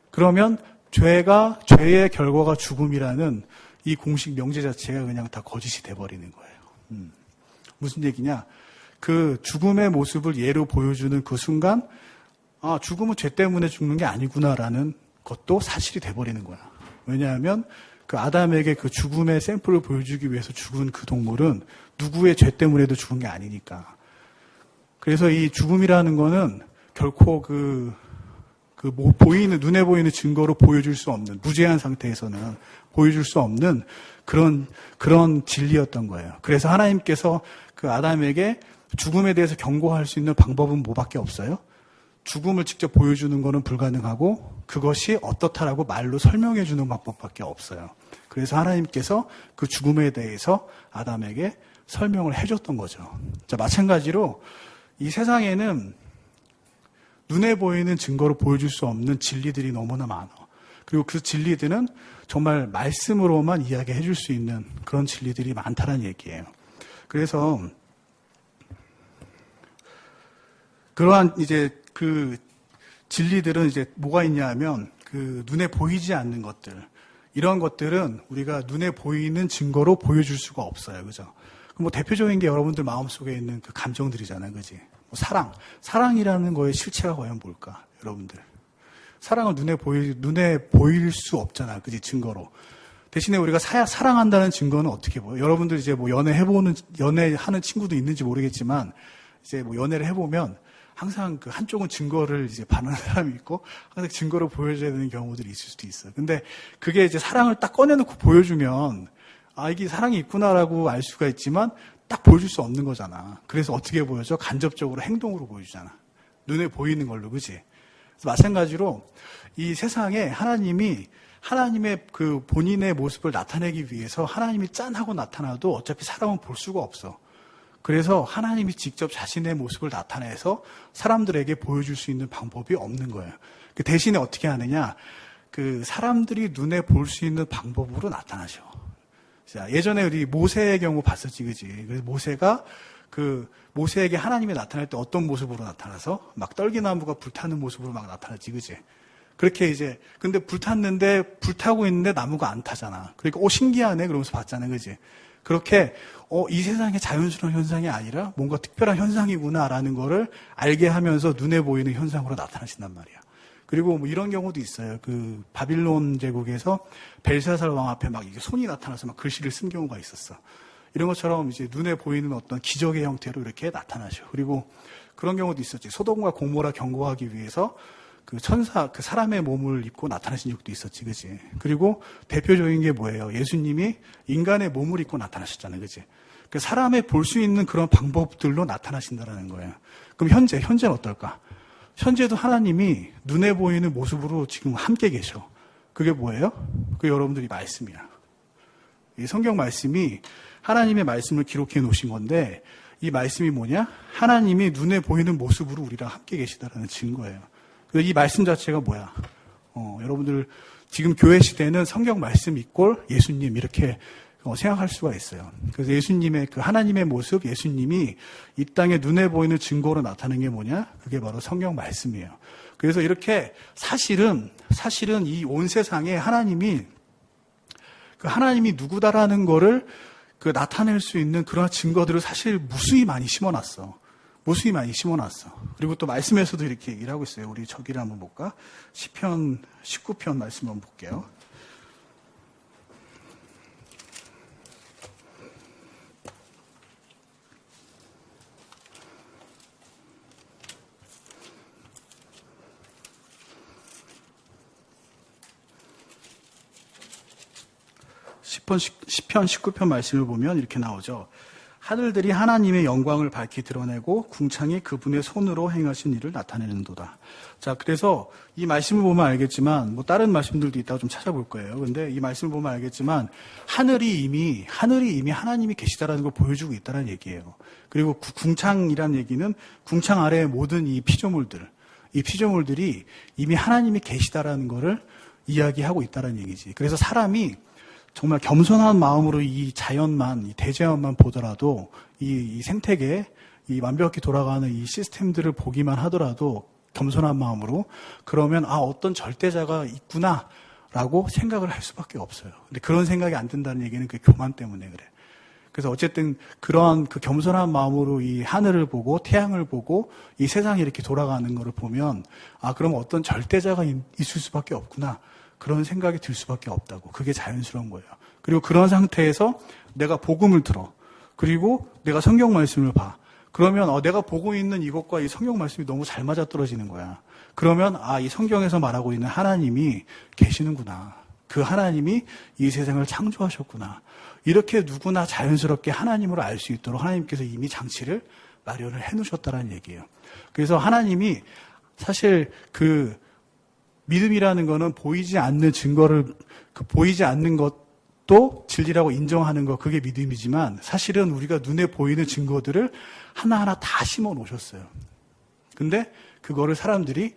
[SPEAKER 3] 그러면 죄의 결과가 죽음이라는 이 공식 명제 자체가 그냥 다 거짓이 돼버리는 거예요. 무슨 얘기냐? 그 죽음의 모습을 예로 보여주는 그 순간, 죽음은 죄 때문에 죽는 게 아니구나라는 것도 사실이 돼버리는 거야. 왜냐하면 그 아담에게 그 죽음의 샘플을 보여주기 위해서 죽은 그 동물은 누구의 죄 때문에도 죽은 게 아니니까. 그래서 이 죽음이라는 거는 결코 눈에 보이는 증거로 보여줄 수 없는, 무죄한 상태에서는 보여줄 수 없는 그런 진리였던 거예요. 그래서 하나님께서 그 아담에게 죽음에 대해서 경고할 수 있는 방법은 뭐밖에 없어요? 죽음을 직접 보여주는 거는 불가능하고 그것이 어떻다라고 말로 설명해 주는 방법밖에 없어요. 그래서 하나님께서 그 죽음에 대해서 아담에게 설명을 해줬던 거죠. 자, 마찬가지로 이 세상에는 눈에 보이는 증거로 보여줄 수 없는 진리들이 너무나 많아. 그리고 그 진리들은 정말 말씀으로만 이야기해 줄 수 있는 그런 진리들이 많다는 얘기예요. 그래서 그러한 이제 그 진리들은 이제 뭐가 있냐 하면 그 눈에 보이지 않는 것들, 이런 것들은 우리가 눈에 보이는 증거로 보여줄 수가 없어요. 그죠? 뭐 대표적인 게 여러분들 마음속에 있는 그 감정들이잖아요. 그지? 뭐 사랑이라는 거의 실체가 과연 뭘까? 여러분들. 사랑을 눈에 보일 수 없잖아. 그지? 증거로. 대신에 우리가 사랑한다는 증거는 어떻게 보여? 여러분들 이제 뭐 연애하는 친구도 있는지 모르겠지만, 이제 뭐 연애를 해보면, 항상 그 한쪽은 증거를 이제 바라는 사람이 있고, 항상 증거를 보여줘야 되는 경우들이 있을 수도 있어요. 근데 그게 이제 사랑을 딱 꺼내놓고 보여주면, 이게 사랑이 있구나라고 알 수가 있지만, 딱 보여줄 수 없는 거잖아. 그래서 어떻게 보여줘? 간접적으로 행동으로 보여주잖아. 눈에 보이는 걸로, 그지? 그래서 마찬가지로 이 세상에 하나님의 그 본인의 모습을 나타내기 위해서 하나님이 짠하고 나타나도 어차피 사람은 볼 수가 없어. 그래서 하나님이 직접 자신의 모습을 나타내서 사람들에게 보여줄 수 있는 방법이 없는 거예요. 그 대신에 어떻게 하느냐? 그 사람들이 눈에 볼 수 있는 방법으로 나타나셔. 자, 예전에 우리 모세의 경우 봤었지, 그지? 그래서 모세가 그 모세에게 하나님이 나타날 때 어떤 모습으로 나타나서 막 떨기나무가 불타는 모습으로 막 나타나지, 그지? 그렇게 이제 근데 불탔는데 불타고 있는데 나무가 안 타잖아. 그러니까 신기하네 그러면서 봤잖아요, 그지? 그렇게 이 세상의 자연스러운 현상이 아니라 뭔가 특별한 현상이구나라는 거를 알게 하면서 눈에 보이는 현상으로 나타나신단 말이야. 그리고 뭐 이런 경우도 있어요. 그 바빌론 제국에서 벨사살 왕 앞에 막 이게 손이 나타나서 막 글씨를 쓴 경우가 있었어. 이런 것처럼 이제 눈에 보이는 어떤 기적의 형태로 이렇게 나타나죠. 그리고 그런 경우도 있었지. 소돔과 고모라 경고하기 위해서 그 천사, 그 사람의 몸을 입고 나타나신 적도 있었지, 그지? 그리고 대표적인 게 뭐예요? 예수님이 인간의 몸을 입고 나타나셨잖아요, 그지? 그 사람의 볼 수 있는 그런 방법들로 나타나신다라는 거예요. 그럼 현재는 어떨까? 현재도 하나님이 눈에 보이는 모습으로 지금 함께 계셔. 그게 뭐예요? 그게 여러분들이 말씀이야. 이 성경 말씀이 하나님의 말씀을 기록해 놓으신 건데, 이 말씀이 뭐냐? 하나님이 눈에 보이는 모습으로 우리랑 함께 계시다라는 증거예요. 이 말씀 자체가 뭐야? 여러분들 지금 교회 시대는 성경 말씀 이꼴 예수님 이렇게 생각할 수가 있어요. 그래서 예수님의 그 하나님의 모습, 예수님이 이 땅에 눈에 보이는 증거로 나타나는 게 뭐냐? 그게 바로 성경 말씀이에요. 그래서 이렇게 사실은 이 온 세상에 하나님이 누구다라는 거를 그 나타낼 수 있는 그런 증거들을 사실 무수히 많이 심어놨어. 그리고 또 말씀에서도 이렇게 얘기를 하고 있어요. 우리 저기를 한번 볼까? 시편 19편 말씀 한번 볼게요. 시편 19편 말씀을 보면 이렇게 나오죠. 하늘들이 하나님의 영광을 밝히 드러내고 궁창이 그분의 손으로 행하신 일을 나타내는도다. 자, 그래서 이 말씀을 보면 알겠지만 뭐 다른 말씀들도 있다가 좀 찾아볼 거예요. 근데 이 말씀을 보면 알겠지만 하늘이 이미 하나님이 계시다라는 걸 보여주고 있다는 얘기예요. 그리고 궁창이라는 얘기는 궁창 아래의 모든 이 피조물들이 이미 하나님이 계시다라는 거를 이야기하고 있다는 얘기지. 그래서 사람이 정말 겸손한 마음으로 이 자연만, 이 대자연만 보더라도 이 생태계, 이 완벽히 돌아가는 이 시스템들을 보기만 하더라도 겸손한 마음으로 그러면 어떤 절대자가 있구나라고 생각을 할 수밖에 없어요. 근데 그런 생각이 안 든다는 얘기는 그 교만 때문에 그래. 그래서 어쨌든 그러한 그 겸손한 마음으로 이 하늘을 보고 태양을 보고 이 세상이 이렇게 돌아가는 거를 보면 그럼 어떤 절대자가 있을 수밖에 없구나. 그런 생각이 들 수밖에 없다고. 그게 자연스러운 거예요. 그리고 그런 상태에서 내가 복음을 들어. 그리고 내가 성경 말씀을 봐. 그러면 내가 보고 있는 이것과 이 성경 말씀이 너무 잘 맞아떨어지는 거야. 그러면 이 성경에서 말하고 있는 하나님이 계시는구나. 그 하나님이 이 세상을 창조하셨구나. 이렇게 누구나 자연스럽게 하나님을 알 수 있도록 하나님께서 이미 장치를 마련을 해놓으셨다는 얘기예요. 그래서 하나님이 사실 그 믿음이라는 거는 보이지 않는 증거를, 보이지 않는 것도 진리라고 인정하는 것, 그게 믿음이지만 사실은 우리가 눈에 보이는 증거들을 하나하나 다 심어 놓으셨어요. 근데 그거를 사람들이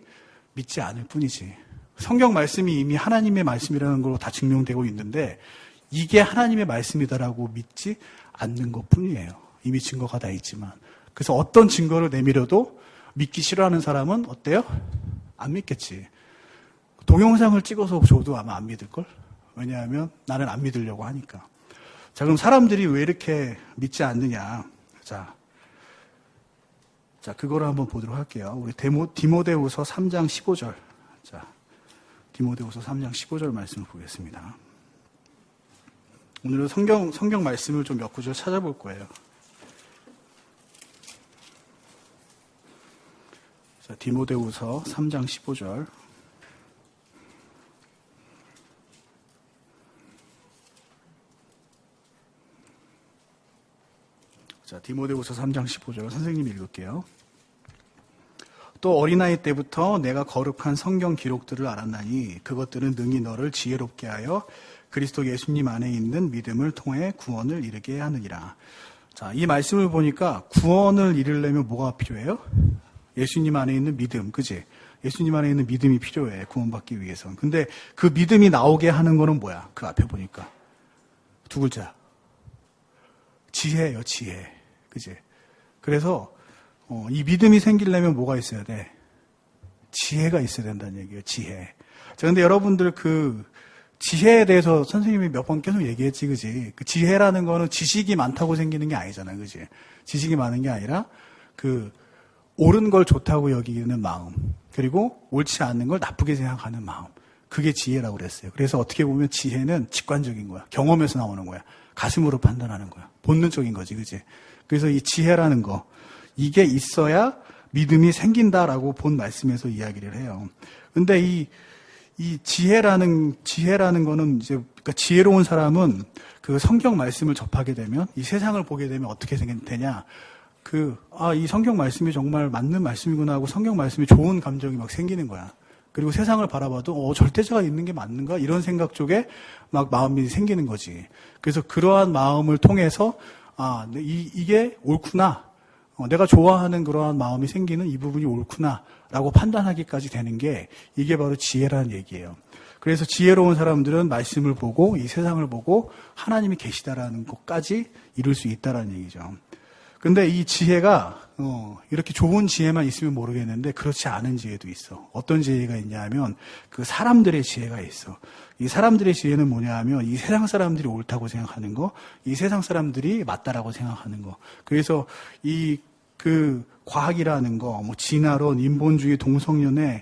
[SPEAKER 3] 믿지 않을 뿐이지. 성경 말씀이 이미 하나님의 말씀이라는 걸로 다 증명되고 있는데 이게 하나님의 말씀이다라고 믿지 않는 것 뿐이에요. 이미 증거가 다 있지만. 그래서 어떤 증거를 내밀어도 믿기 싫어하는 사람은 어때요? 안 믿겠지. 동영상을 찍어서 줘도 아마 안 믿을걸? 왜냐하면 나는 안 믿으려고 하니까. 자, 그럼 사람들이 왜 이렇게 믿지 않느냐. 자, 그거를 한번 보도록 할게요. 우리 디모데후서 3장 15절. 자, 디모데후서 3장 15절 말씀을 보겠습니다. 오늘은 성경 말씀을 좀 몇 구절 찾아볼 거예요. 자, 디모데후서 3장 15절. 자, 디모데후서 3장 15절 선생님이 읽을게요. 또 어린아이 때부터 내가 거룩한 성경 기록들을 알았나니 그것들은 능히 너를 지혜롭게 하여 그리스도 예수님 안에 있는 믿음을 통해 구원을 이루게 하느니라. 자, 이 말씀을 보니까 구원을 이루려면 뭐가 필요해요? 예수님 안에 있는 믿음, 그지? 예수님 안에 있는 믿음이 필요해, 구원받기 위해서. 근데 그 믿음이 나오게 하는 거는 뭐야? 그 앞에 보니까. 두 글자. 지혜예요, 지혜. 그지? 그래서 이 믿음이 생기려면 뭐가 있어야 돼? 지혜가 있어야 된다는 얘기예요. 지혜. 자, 근데 여러분들 그 지혜에 대해서 선생님이 몇 번 계속 얘기했지, 그지? 그 지혜라는 거는 지식이 많다고 생기는 게 아니잖아, 그지? 지식이 많은 게 아니라 그 옳은 걸 좋다고 여기는 마음, 그리고 옳지 않는 걸 나쁘게 생각하는 마음. 그게 지혜라고 그랬어요. 그래서 어떻게 보면 지혜는 직관적인 거야. 경험에서 나오는 거야. 가슴으로 판단하는 거야. 본능적인 거지, 그지? 그래서 이 지혜라는 거, 이게 있어야 믿음이 생긴다라고 본 말씀에서 이야기를 해요. 근데 이 지혜라는 거는 이제, 그러니까 지혜로운 사람은 그 성경 말씀을 접하게 되면, 이 세상을 보게 되면 어떻게 되냐? 이 성경 말씀이 정말 맞는 말씀이구나 하고 성경 말씀이 좋은 감정이 막 생기는 거야. 그리고 세상을 바라봐도, 절대자가 있는 게 맞는가? 이런 생각 쪽에 막 마음이 생기는 거지. 그래서 그러한 마음을 통해서, 이게 옳구나. 내가 좋아하는 그러한 마음이 생기는 이 부분이 옳구나. 라고 판단하기까지 되는 게, 이게 바로 지혜라는 얘기예요. 그래서 지혜로운 사람들은 말씀을 보고, 이 세상을 보고, 하나님이 계시다라는 것까지 이룰 수 있다라는 얘기죠. 근데 이 지혜가 이렇게 좋은 지혜만 있으면 모르겠는데 그렇지 않은 지혜도 있어. 어떤 지혜가 있냐 하면 그 사람들의 지혜가 있어. 이 사람들의 지혜는 뭐냐 하면 이 세상 사람들이 옳다고 생각하는 거, 이 세상 사람들이 맞다라고 생각하는 거. 그래서 그 과학이라는 거, 뭐 진화론, 인본주의, 동성연애,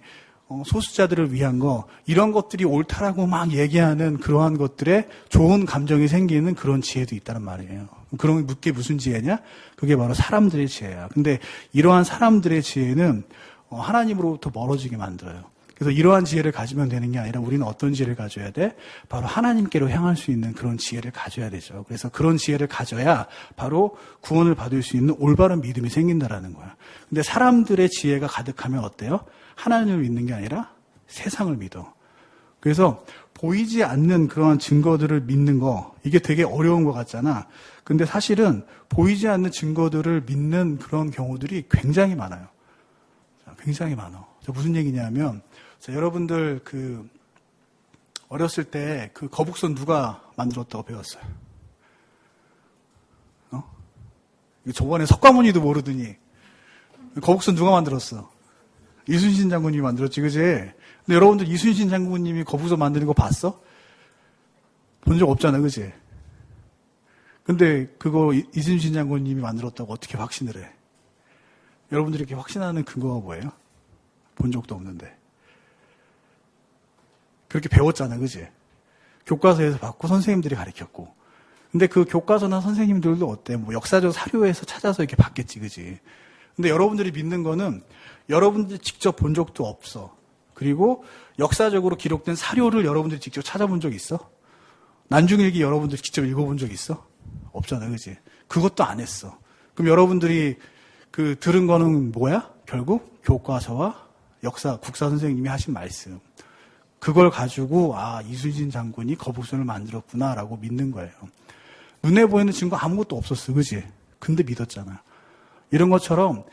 [SPEAKER 3] 소수자들을 위한 거, 이런 것들이 옳다라고 막 얘기하는 그러한 것들에 좋은 감정이 생기는 그런 지혜도 있다는 말이에요. 그런 게 무슨 지혜냐? 그게 바로 사람들의 지혜야. 근데 이러한 사람들의 지혜는 하나님으로부터 멀어지게 만들어요. 그래서 이러한 지혜를 가지면 되는 게 아니라 우리는 어떤 지혜를 가져야 돼? 바로 하나님께로 향할 수 있는 그런 지혜를 가져야 되죠. 그래서 그런 지혜를 가져야 바로 구원을 받을 수 있는 올바른 믿음이 생긴다라는 거야. 근데 사람들의 지혜가 가득하면 어때요? 하나님을 믿는 게 아니라 세상을 믿어. 그래서 보이지 않는 그러한 증거들을 믿는 거, 이게 되게 어려운 것 같잖아. 근데 사실은 보이지 않는 증거들을 믿는 그런 경우들이 굉장히 많아요. 굉장히 많아. 무슨 얘기냐면, 여러분들 어렸을 때 그 거북선 누가 만들었다고 배웠어요? 저번에 석가모니도 모르더니 거북선 누가 만들었어? 이순신 장군님이 만들었지, 그지? 근데 여러분들 이순신 장군님이 거북선 만드는 거 봤어? 본 적 없잖아, 그지? 근데 그거 이순신 장군님이 만들었다고 어떻게 확신을 해? 여러분들이 이렇게 확신하는 근거가 뭐예요? 본 적도 없는데. 그렇게 배웠잖아, 그지? 교과서에서 받고 선생님들이 가르쳤고. 근데 그 교과서나 선생님들도 어때? 뭐 역사적 사료에서 찾아서 이렇게 받겠지, 그지? 근데 여러분들이 믿는 거는 여러분들이 직접 본 적도 없어. 그리고 역사적으로 기록된 사료를 여러분들이 직접 찾아본 적 있어? 난중일기 여러분들이 직접 읽어본 적 있어? 없잖아, 그지? 그것도 안 했어. 그럼 여러분들이 들은 거는 뭐야? 결국 교과서와 역사, 국사 선생님이 하신 말씀. 그걸 가지고, 이순신 장군이 거북선을 만들었구나라고 믿는 거예요. 눈에 보이는 증거 아무것도 없었어, 그지? 근데 믿었잖아. 이런 것처럼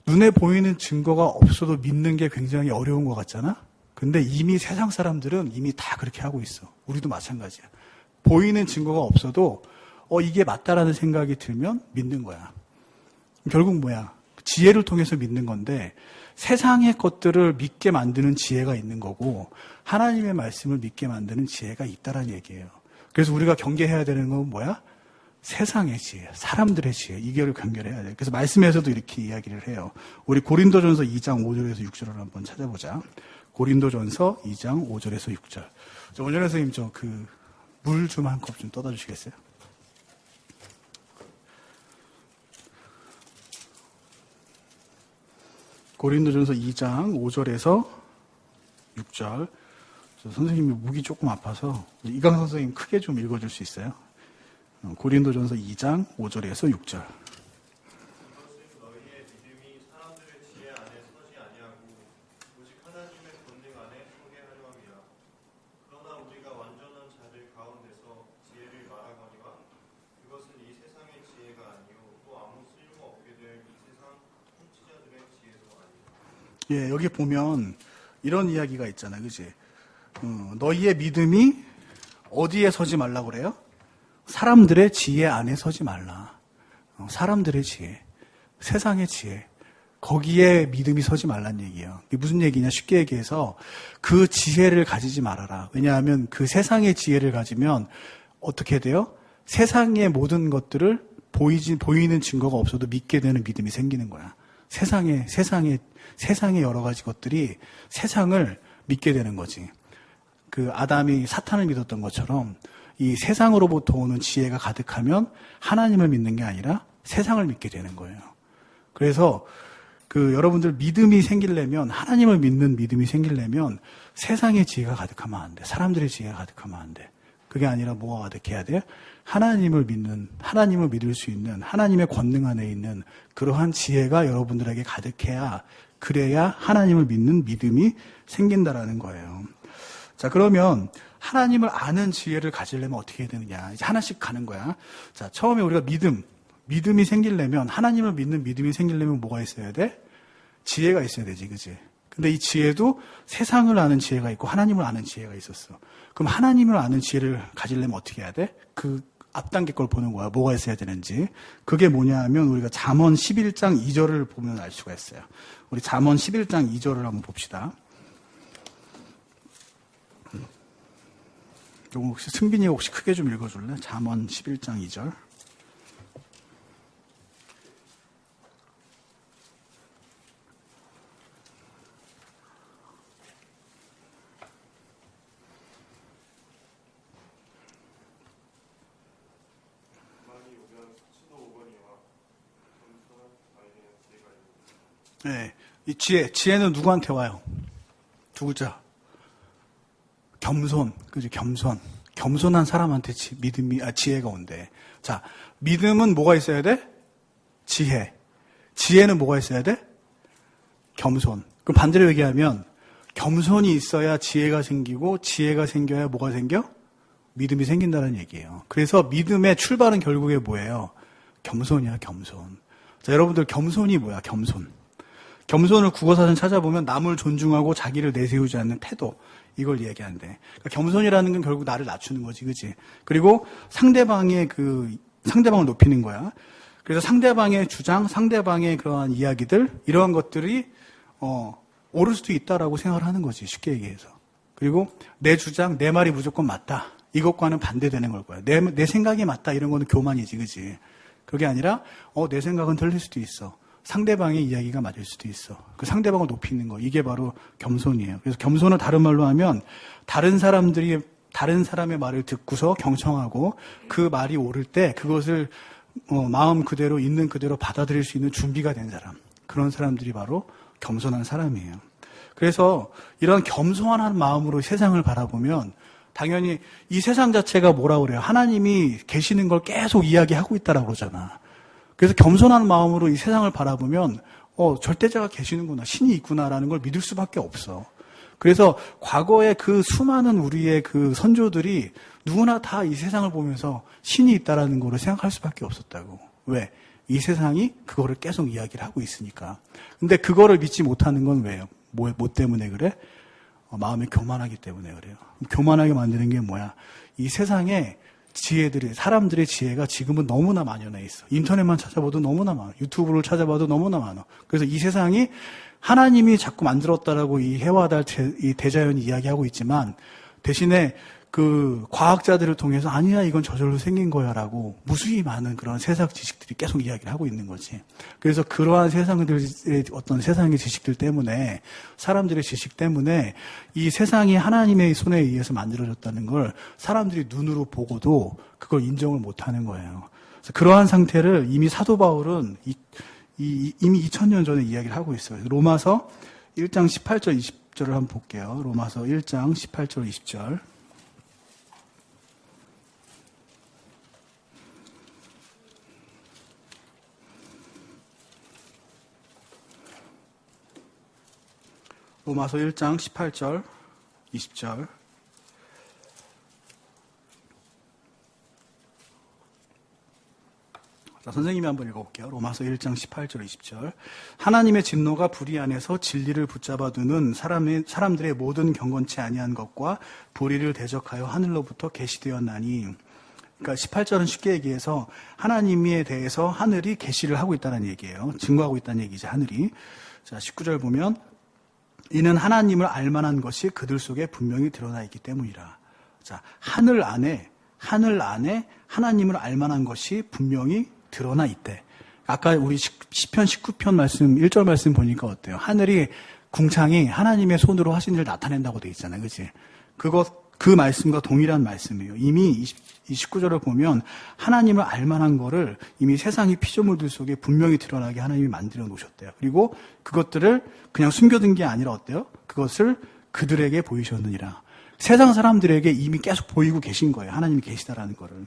[SPEAKER 3] 눈에 보이는 증거가 없어도 믿는 게 굉장히 어려운 것 같잖아? 근데 이미 세상 사람들은 이미 다 그렇게 하고 있어. 우리도 마찬가지야. 보이는 증거가 없어도, 이게 맞다라는 생각이 들면 믿는 거야. 결국 뭐야? 지혜를 통해서 믿는 건데, 세상의 것들을 믿게 만드는 지혜가 있는 거고, 하나님의 말씀을 믿게 만드는 지혜가 있다라는 얘기예요. 그래서 우리가 경계해야 되는 건 뭐야? 세상의 지혜, 사람들의 지혜, 이거를 경계해야 돼요. 그래서 말씀에서도 이렇게 이야기를 해요. 우리 고린도전서 2장 5절에서 6절을 한번 찾아보자. 고린도전서 2장 5절에서 6절. 원전 선생님, 물 좀 한 컵 좀 떠다 주시겠어요? 고린도전서 2장 5절에서 6절. 선생님이 목이 조금 아파서 이강 선생님 크게 좀 읽어줄 수 있어요? 고린도전서 2장 5절에서 6절.
[SPEAKER 2] 너희의 믿음이 사람들의 지혜 안에 서지 아니하고 오직 하나님의 권능 안에 서게 하려 함이라. 그러나 우리가 완전한 자들 가운데서 지혜를 말하거니와 그것은 이 세상의 지혜가 아니요 또 아무 쓸모 없게 될 이 세상 통치자들의 지혜도 아니라.
[SPEAKER 3] 예, 여기 보면 이런 이야기가 있잖아요, 그지? 너희의 믿음이 어디에 서지 말라고 그래요? 사람들의 지혜 안에 서지 말라. 사람들의 지혜. 세상의 지혜. 거기에 믿음이 서지 말란 얘기예요. 이게 무슨 얘기냐? 쉽게 얘기해서 그 지혜를 가지지 말아라. 왜냐하면 그 세상의 지혜를 가지면 어떻게 돼요? 세상의 모든 것들을 보이는 증거가 없어도 믿게 되는 믿음이 생기는 거야. 세상의 여러 가지 것들이 세상을 믿게 되는 거지. 그 아담이 사탄을 믿었던 것처럼 이 세상으로부터 오는 지혜가 가득하면 하나님을 믿는 게 아니라 세상을 믿게 되는 거예요. 그래서 그 여러분들 믿음이 생기려면, 하나님을 믿는 믿음이 생기려면 세상의 지혜가 가득하면 안 돼. 사람들의 지혜가 가득하면 안 돼. 그게 아니라 뭐가 가득해야 돼? 하나님을 믿을 수 있는, 하나님의 권능 안에 있는 그러한 지혜가 여러분들에게 가득해야, 그래야 하나님을 믿는 믿음이 생긴다라는 거예요. 자, 그러면 하나님을 아는 지혜를 가지려면 어떻게 해야 되느냐? 이제 하나씩 가는 거야. 자, 처음에 우리가 믿음이 생기려면, 하나님을 믿는 믿음이 생기려면 뭐가 있어야 돼? 지혜가 있어야 되지, 그치? 근데 이 지혜도 세상을 아는 지혜가 있고 하나님을 아는 지혜가 있었어. 그럼 하나님을 아는 지혜를 가지려면 어떻게 해야 돼? 그 앞단계 걸 보는 거야. 뭐가 있어야 되는지. 그게 뭐냐 하면 우리가 잠언 11장 2절을 보면 알 수가 있어요. 우리 잠언 11장 2절을 한번 봅시다. 이거 혹시 승빈이가 혹시 크게 좀 읽어줄래? 잠언 11장 2절. 네, 이 지혜는 누구한테 와요? 두 글자. 겸손, 그죠? 겸손한 사람한테 지혜가 온대. 자, 믿음은 뭐가 있어야 돼? 지혜는 뭐가 있어야 돼? 겸손. 그럼 반대로 얘기하면 겸손이 있어야 지혜가 생기고 지혜가 생겨야 뭐가 생겨? 믿음이 생긴다는 얘기예요. 그래서 믿음의 출발은 결국에 뭐예요? 겸손이야, 겸손. 자, 여러분들 겸손이 뭐야? 겸손을 국어사전 찾아보면 남을 존중하고 자기를 내세우지 않는 태도, 이걸 얘기한대. 그러니까 겸손이라는 건 결국 나를 낮추는 거지, 그치? 그리고 상대방을 높이는 거야. 그래서 상대방의 주장, 상대방의 그러한 이야기들, 이러한 것들이 옳을 수도 있다라고 생각을 하는 거지, 쉽게 얘기해서. 그리고 내 주장, 내 말이 무조건 맞다, 이것과는 반대되는 걸 거야. 내 생각이 맞다, 이런 거는 교만이지, 그치? 그게 아니라 내 생각은 틀릴 수도 있어. 상대방의 이야기가 맞을 수도 있어. 그 상대방을 높이는 거, 이게 바로 겸손이에요. 그래서 겸손을 다른 말로 하면 다른 사람의 말을 듣고서 경청하고 그 말이 옳을 때 그것을 마음 그대로 있는 그대로 받아들일 수 있는 준비가 된 사람, 그런 사람들이 바로 겸손한 사람이에요. 그래서 이런 겸손한 마음으로 세상을 바라보면 당연히 이 세상 자체가 뭐라고 그래요? 하나님이 계시는 걸 계속 이야기하고 있다라고 그러잖아. 그래서 겸손한 마음으로 이 세상을 바라보면 절대자가 계시는구나, 신이 있구나라는 걸 믿을 수밖에 없어. 그래서 과거에 그 수많은 우리의 그 선조들이 누구나 다 이 세상을 보면서 신이 있다라는 거를 생각할 수밖에 없었다고. 왜? 이 세상이 그거를 계속 이야기를 하고 있으니까. 근데 그거를 믿지 못하는 건 왜요? 뭐 때문에 그래? 마음이 교만하기 때문에 그래요. 교만하게 만드는 게 뭐야? 이 세상에 사람들의 지혜가 지금은 너무나 만연해 있어. 인터넷만 찾아봐도 너무나 많아. 유튜브를 찾아봐도 너무나 많아. 그래서 이 세상이 하나님이 자꾸 만들었다라고 이 해와 달, 이 대자연이 이야기하고 있지만 대신에 그 과학자들을 통해서 아니야, 이건 저절로 생긴 거야 라고 무수히 많은 그런 세상 지식들이 계속 이야기를 하고 있는 거지. 그래서 그러한 어떤 세상의 지식들 때문에, 사람들의 지식 때문에 이 세상이 하나님의 손에 의해서 만들어졌다는 걸 사람들이 눈으로 보고도 그걸 인정을 못 하는 거예요. 그래서 그러한 상태를 이미 사도 바울은 이미 2000년 전에 이야기를 하고 있어요. 로마서 1장 18절 20절을 한번 볼게요. 로마서 1장 18절 20절. 로마서 1장 18절 20절. 자, 선생님이 한번 읽어볼게요. 로마서 1장 18절 20절. 하나님의 진노가 불의 안에서 진리를 붙잡아 두는 사람들의 모든 경건치 아니한 것과 불의를 대적하여 하늘로부터 계시되었나니, 그러니까 18절은 쉽게 얘기해서 하나님에 대해서 하늘이 계시를 하고 있다는 얘기예요. 증거하고 있다는 얘기죠, 하늘이. 자, 19절 보면 이는 하나님을 알만한 것이 그들 속에 분명히 드러나 있기 때문이라. 자, 하늘 안에 하나님을 알만한 것이 분명히 드러나 있대. 아까 우리 시편 19편 말씀 1절 말씀 보니까 어때요? 하늘이 궁창이 하나님의 손으로 하신 일을 나타낸다고 돼 있잖아요. 그치? 그 말씀과 동일한 말씀이에요. 이미 29절을 보면 하나님을 알만한 거를 이미 세상의 피조물들 속에 분명히 드러나게 하나님이 만들어 놓으셨대요. 그리고 그것들을 그냥 숨겨둔 게 아니라 어때요? 그것을 그들에게 보이셨느니라. 세상 사람들에게 이미 계속 보이고 계신 거예요. 하나님이 계시다라는 거를.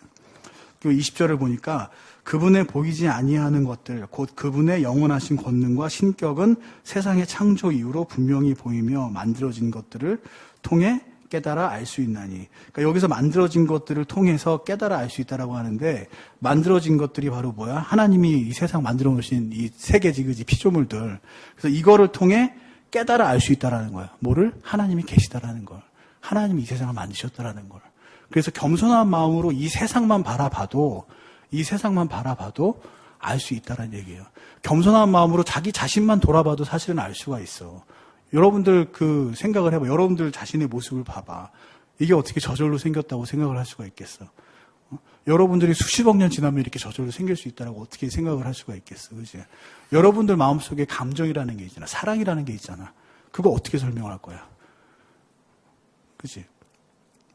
[SPEAKER 3] 그리고 20절을 보니까 그분의 보이지 아니하는 것들, 곧 그분의 영원하신 권능과 신격은 세상의 창조 이후로 분명히 보이며 만들어진 것들을 통해 깨달아 알 수 있나니. 그러니까 여기서 만들어진 것들을 통해서 깨달아 알 수 있다라고 하는데, 만들어진 것들이 바로 뭐야? 하나님이 이 세상 만들어 놓으신 이 세계지, 그지? 피조물들. 그래서 이거를 통해 깨달아 알 수 있다라는 거야. 뭐를? 하나님이 계시다라는 걸. 하나님이 이 세상을 만드셨다라는 걸. 그래서 겸손한 마음으로 이 세상만 바라봐도 알 수 있다라는 얘기예요. 겸손한 마음으로 자기 자신만 돌아봐도 사실은 알 수가 있어. 여러분들 그 생각을 해봐. 여러분들 자신의 모습을 봐봐. 이게 어떻게 저절로 생겼다고 생각을 할 수가 있겠어? 여러분들이 수십억 년 지나면 이렇게 저절로 생길 수 있다라고 어떻게 생각을 할 수가 있겠어? 그지? 여러분들 마음속에 감정이라는 게 있잖아. 사랑이라는 게 있잖아. 그거 어떻게 설명할 거야? 그지?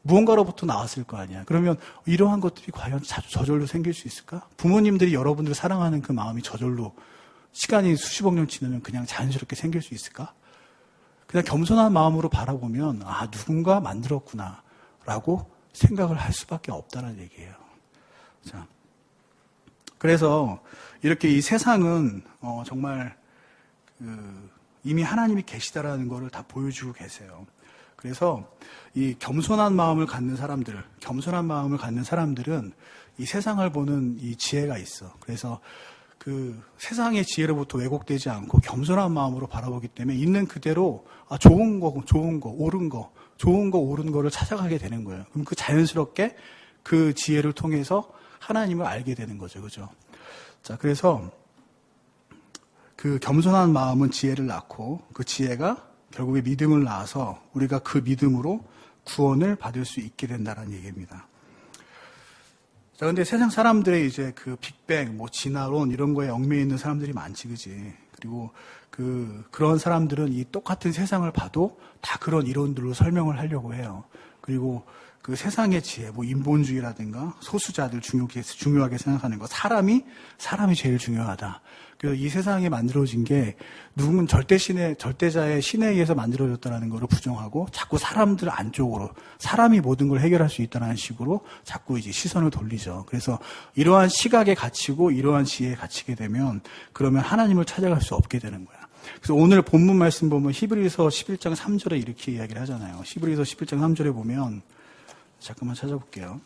[SPEAKER 3] 무언가로부터 나왔을 거 아니야. 그러면 이러한 것들이 과연 저절로 생길 수 있을까? 부모님들이 여러분들을 사랑하는 그 마음이 저절로 시간이 수십억 년 지나면 그냥 자연스럽게 생길 수 있을까? 그냥 겸손한 마음으로 바라보면 누군가 만들었구나 라고 생각을 할 수밖에 없다는 얘기예요. 자, 그래서 이렇게 이 세상은 정말 이미 하나님이 계시다라는 것을 다 보여주고 계세요. 그래서 이 겸손한 마음을 갖는 사람들은 이 세상을 보는 이 지혜가 있어. 그래서 그 세상의 지혜로부터 왜곡되지 않고 겸손한 마음으로 바라보기 때문에 있는 그대로 좋은 거, 옳은 거를 찾아가게 되는 거예요. 그럼 그 자연스럽게 그 지혜를 통해서 하나님을 알게 되는 거죠. 그죠? 자, 그래서 그 겸손한 마음은 지혜를 낳고 그 지혜가 결국에 믿음을 낳아서 우리가 그 믿음으로 구원을 받을 수 있게 된다는 얘기입니다. 자, 근데 세상 사람들의 이제 그 빅뱅, 진화론 이런 거에 얽매여 있는 사람들이 많지, 그지? 그리고 그런 사람들은 이 똑같은 세상을 봐도 다 그런 이론들로 설명을 하려고 해요. 그리고 그 세상의 지혜, 인본주의라든가 소수자들 중요하게 생각하는 거, 사람이 제일 중요하다. 그래서 이 세상에 만들어진 게 누군 절대자의 신에 의해서 만들어졌다는 것을 부정하고 자꾸 사람들 안쪽으로 사람이 모든 걸 해결할 수 있다는 식으로 자꾸 이제 시선을 돌리죠. 그래서 이러한 시각에 갇히고 이러한 지혜에 갇히게 되면 그러면 하나님을 찾아갈 수 없게 되는 거야. 그래서 오늘 본문 말씀 보면 히브리서 11장 3절에 이렇게 이야기를 하잖아요. 히브리서 11장 3절에 보면 잠깐만 찾아볼게요.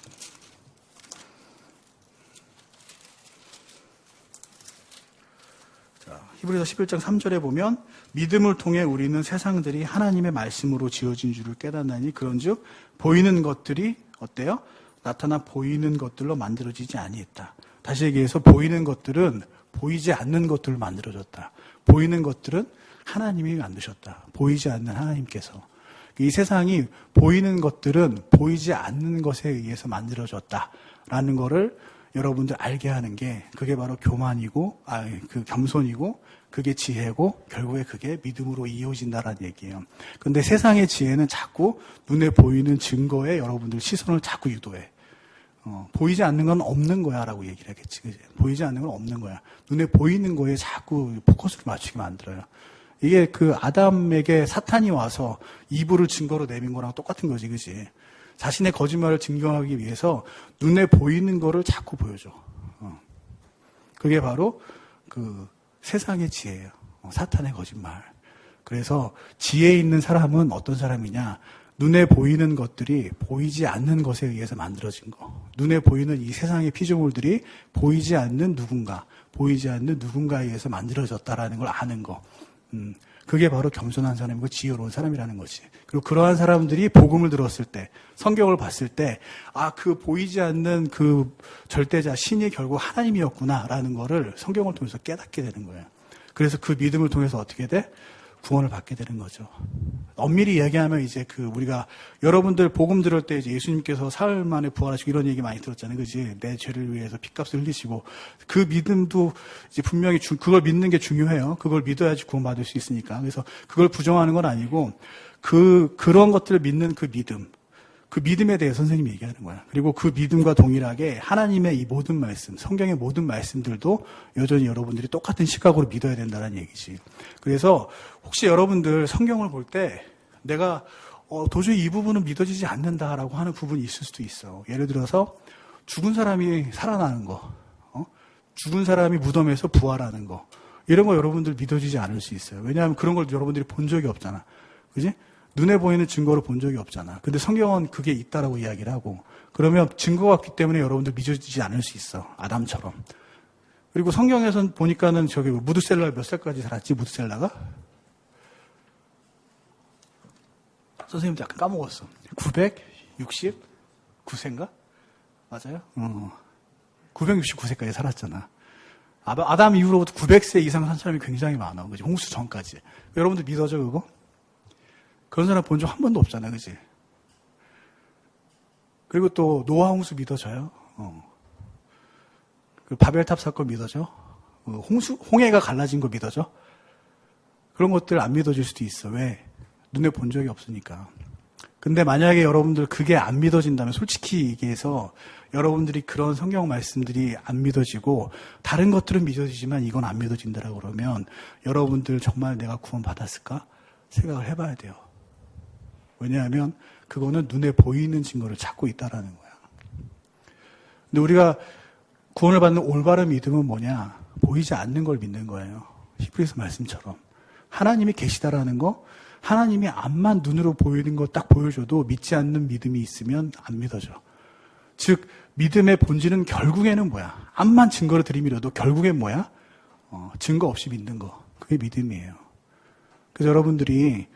[SPEAKER 3] 히브리서 11장 3절에 보면 믿음을 통해 우리는 세상들이 하나님의 말씀으로 지어진 줄을 깨닫나니 그런즉 보이는 것들이 어때요? 나타나 보이는 것들로 만들어지지 아니했다. 다시 얘기해서 보이는 것들은 보이지 않는 것들로 만들어졌다. 보이는 것들은 하나님이 만드셨다. 보이지 않는 하나님께서. 이 세상이 보이는 것들은 보이지 않는 것에 의해서 만들어졌다라는 거를 여러분들 알게 하는 게 그게 바로 교만이고 그 겸손이고 그게 지혜고 결국에 그게 믿음으로 이어진다라는 얘기예요. 그런데 세상의 지혜는 자꾸 눈에 보이는 증거에 여러분들 시선을 자꾸 유도해. 보이지 않는 건 없는 거야 라고 얘기를 하겠지. 그치? 보이지 않는 건 없는 거야. 눈에 보이는 거에 자꾸 포커스를 맞추게 만들어요. 이게 그 아담에게 사탄이 와서 이불을 증거로 내민 거랑 똑같은 거지. 그치? 자신의 거짓말을 증명하기 위해서 눈에 보이는 거를 자꾸 보여줘. 그게 바로 그 세상의 지혜예요. 사탄의 거짓말. 그래서 지혜 있는 사람은 어떤 사람이냐? 눈에 보이는 것들이 보이지 않는 것에 의해서 만들어진 거. 눈에 보이는 이 세상의 피조물들이 보이지 않는 누군가에 의해서 만들어졌다라는 걸 아는 거. 그게 바로 겸손한 사람이고 지혜로운 사람이라는 거지. 그리고 그러한 사람들이 복음을 들었을 때, 성경을 봤을 때, 그 보이지 않는 그 절대자, 신이 결국 하나님이었구나라는 거를 성경을 통해서 깨닫게 되는 거예요. 그래서 그 믿음을 통해서 어떻게 돼? 구원을 받게 되는 거죠. 엄밀히 이야기하면 이제 우리가 여러분들 복음 들을 때 이제 예수님께서 사흘 만에 부활하시고 이런 얘기 많이 들었잖아요. 그지? 내 죄를 위해서 피값을 흘리시고 그 믿음도 이제 분명히 그걸 믿는 게 중요해요. 그걸 믿어야지 구원받을 수 있으니까. 그래서 그걸 부정하는 건 아니고 그런 것들을 믿는 그 믿음에 대해 선생님이 얘기하는 거야. 그리고 그 믿음과 동일하게 하나님의 이 모든 말씀, 성경의 모든 말씀들도 여전히 여러분들이 똑같은 시각으로 믿어야 된다는 얘기지. 그래서 혹시 여러분들 성경을 볼 때 내가 도저히 이 부분은 믿어지지 않는다라고 하는 부분이 있을 수도 있어. 예를 들어서 죽은 사람이 살아나는 거, 죽은 사람이 무덤에서 부활하는 거, 이런 거 여러분들 믿어지지 않을 수 있어요. 왜냐하면 그런 걸 여러분들이 본 적이 없잖아. 그지? 눈에 보이는 증거로 본 적이 없잖아. 근데 성경은 그게 있다라고 이야기를 하고, 그러면 증거가 없기 때문에 여러분들 믿어지지 않을 수 있어. 아담처럼. 그리고 성경에선 보니까는 무드셀라가 몇 살까지 살았지? 무드셀라가? 선생님도 약간 까먹었어. 969세인가? 맞아요? 969세까지 살았잖아. 아담 이후로부터 900세 이상 산 사람이 굉장히 많아. 그지? 홍수 전까지. 여러분들 믿어져, 그거? 그런 사람 본 적 한 번도 없잖아, 그지? 그리고 또 노아 홍수 믿어져요? 그 바벨탑 사건 믿어져? 홍해가 갈라진 거 믿어져? 그런 것들 안 믿어질 수도 있어. 왜? 눈에 본 적이 없으니까. 근데 만약에 여러분들 그게 안 믿어진다면, 솔직히 얘기해서 여러분들이 그런 성경 말씀들이 안 믿어지고 다른 것들은 믿어지지만 이건 안 믿어진다라고 그러면 여러분들 정말 내가 구원 받았을까? 생각을 해봐야 돼요. 왜냐하면 그거는 눈에 보이는 증거를 찾고 있다라는 거야. 근데 우리가 구원을 받는 올바른 믿음은 뭐냐? 보이지 않는 걸 믿는 거예요. 히브리서 말씀처럼. 하나님이 계시다라는 거, 하나님이 앞만 눈으로 보이는 거 딱 보여줘도 믿지 않는 믿음이 있으면 안 믿어져. 즉 믿음의 본질은 결국에는 뭐야? 앞만 증거를 들이밀어도 결국엔 뭐야? 증거 없이 믿는 거. 그게 믿음이에요. 그래서 여러분들이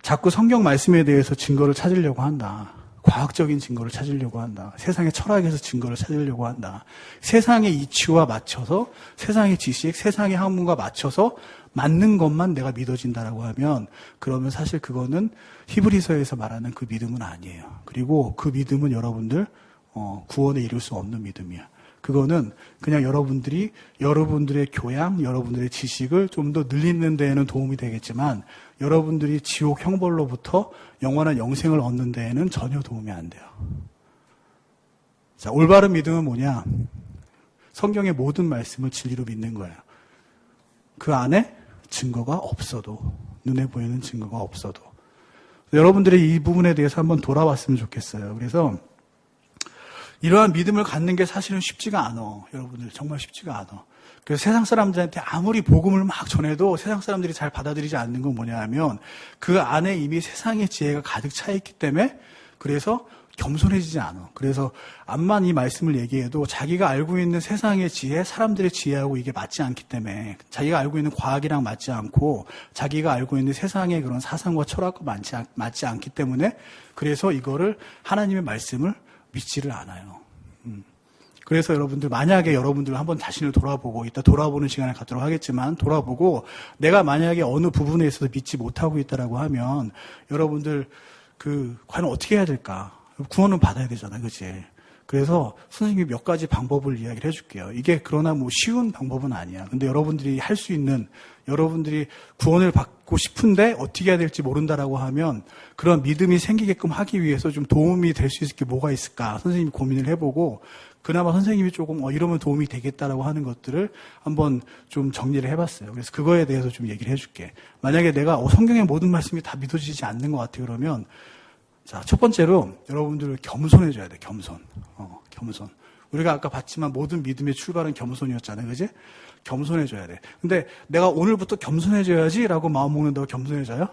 [SPEAKER 3] 자꾸 성경 말씀에 대해서 증거를 찾으려고 한다. 과학적인 증거를 찾으려고 한다. 세상의 철학에서 증거를 찾으려고 한다. 세상의 이치와 맞춰서, 세상의 지식, 세상의 학문과 맞춰서 맞는 것만 내가 믿어진다라고 하면, 그러면 사실 그거는 히브리서에서 말하는 그 믿음은 아니에요. 그리고 그 믿음은 여러분들 구원에 이룰 수 없는 믿음이야. 그거는 그냥 여러분들의 교양, 여러분들의 지식을 좀 더 늘리는 데에는 도움이 되겠지만 여러분들이 지옥 형벌로부터 영원한 영생을 얻는 데에는 전혀 도움이 안 돼요. 자, 올바른 믿음은 뭐냐? 성경의 모든 말씀을 진리로 믿는 거예요. 그 안에 증거가 없어도, 눈에 보이는 증거가 없어도. 여러분들이 이 부분에 대해서 한번 돌아봤으면 좋겠어요. 그래서 이러한 믿음을 갖는 게 사실은 쉽지가 않아. 여러분들 정말 쉽지가 않아. 그래서 세상 사람들한테 아무리 복음을 막 전해도 세상 사람들이 잘 받아들이지 않는 건 뭐냐 하면 그 안에 이미 세상의 지혜가 가득 차 있기 때문에 그래서 겸손해지지 않아. 그래서 암만 이 말씀을 얘기해도 자기가 알고 있는 세상의 지혜, 사람들의 지혜하고 이게 맞지 않기 때문에 자기가 알고 있는 과학이랑 맞지 않고 자기가 알고 있는 세상의 그런 사상과 철학과 맞지 않기 때문에 그래서 이거를 하나님의 말씀을 믿지를 않아요. 그래서 여러분들 만약에 여러분들 한번 자신을 돌아보고 이따 돌아보는 시간을 갖도록 하겠지만 돌아보고 내가 만약에 어느 부분에 있어서 믿지 못하고 있다라고 하면 여러분들 과연 어떻게 해야 될까? 구원은 받아야 되잖아, 그치? 그래서 선생님이 몇 가지 방법을 이야기를 해줄게요. 이게 그러나 뭐 쉬운 방법은 아니야. 근데 여러분들이 할 수 있는, 여러분들이 구원을 받고 싶은데 어떻게 해야 될지 모른다라고 하면 그런 믿음이 생기게끔 하기 위해서 좀 도움이 될 수 있을 게 뭐가 있을까? 선생님이 고민을 해보고 그나마 선생님이 조금 이러면 도움이 되겠다라고 하는 것들을 한번 좀 정리를 해봤어요. 그래서 그거에 대해서 좀 얘기를 해줄게. 만약에 내가 성경의 모든 말씀이 다 믿어지지 않는 것 같아요. 그러면 자, 첫 번째로 여러분들 겸손해져야 돼. 겸손. 우리가 아까 봤지만 모든 믿음의 출발은 겸손이었잖아요. 그지? 겸손해져야 돼. 근데 내가 오늘부터 겸손해져야지라고 마음 먹는다고 겸손해져요?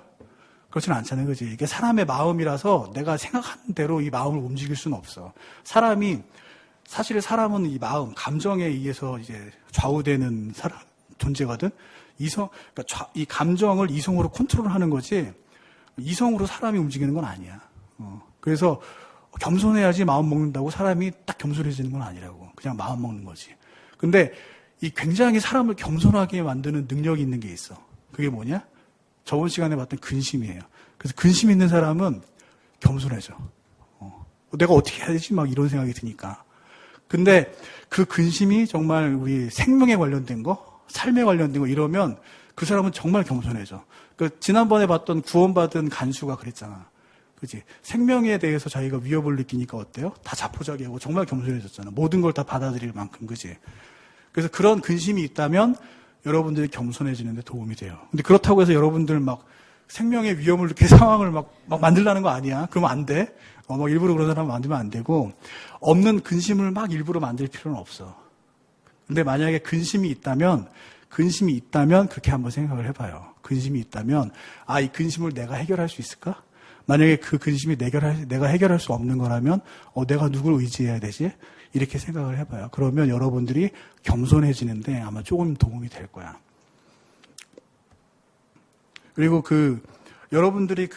[SPEAKER 3] 그렇지는 않잖아요. 그지? 이게 사람의 마음이라서 내가 생각하는 대로 이 마음을 움직일 수는 없어. 사실 사람은 이 마음, 감정에 의해서 이제 좌우되는 존재거든? 그러니까 이 감정을 이성으로 컨트롤하는 거지 이성으로 사람이 움직이는 건 아니야. 그래서 겸손해야지 마음 먹는다고 사람이 딱 겸손해지는 건 아니라고. 그냥 마음 먹는 거지. 근데 이 굉장히 사람을 겸손하게 만드는 능력이 있는 게 있어. 그게 뭐냐? 저번 시간에 봤던 근심이에요. 그래서 근심 있는 사람은 겸손해져. 내가 어떻게 해야 되지? 막 이런 생각이 드니까. 근데 그 근심이 정말 우리 생명에 관련된 거, 삶에 관련된 거 이러면 그 사람은 정말 겸손해져. 지난번에 봤던 구원받은 간수가 그랬잖아. 그치? 생명에 대해서 자기가 위협을 느끼니까 어때요? 다 자포자기하고 정말 겸손해졌잖아. 모든 걸 다 받아들일 만큼, 그치? 그래서 그런 근심이 있다면 여러분들이 겸손해지는데 도움이 돼요. 근데 그렇다고 해서 여러분들 막 생명의 위험을 느끼는 상황을 막 만들라는 거 아니야. 그러면 안 돼. 막 일부러 그런 사람 만들면 안 되고, 없는 근심을 막 일부러 만들 필요는 없어. 근데 만약에 근심이 있다면 그렇게 한번 생각을 해봐요. 근심이 있다면, 이 근심을 내가 해결할 수 있을까? 만약에 그 근심이 내가 해결할 수 없는 거라면, 내가 누굴 의지해야 되지? 이렇게 생각을 해봐요. 그러면 여러분들이 겸손해지는데 아마 조금 도움이 될 거야. 그리고 여러분들이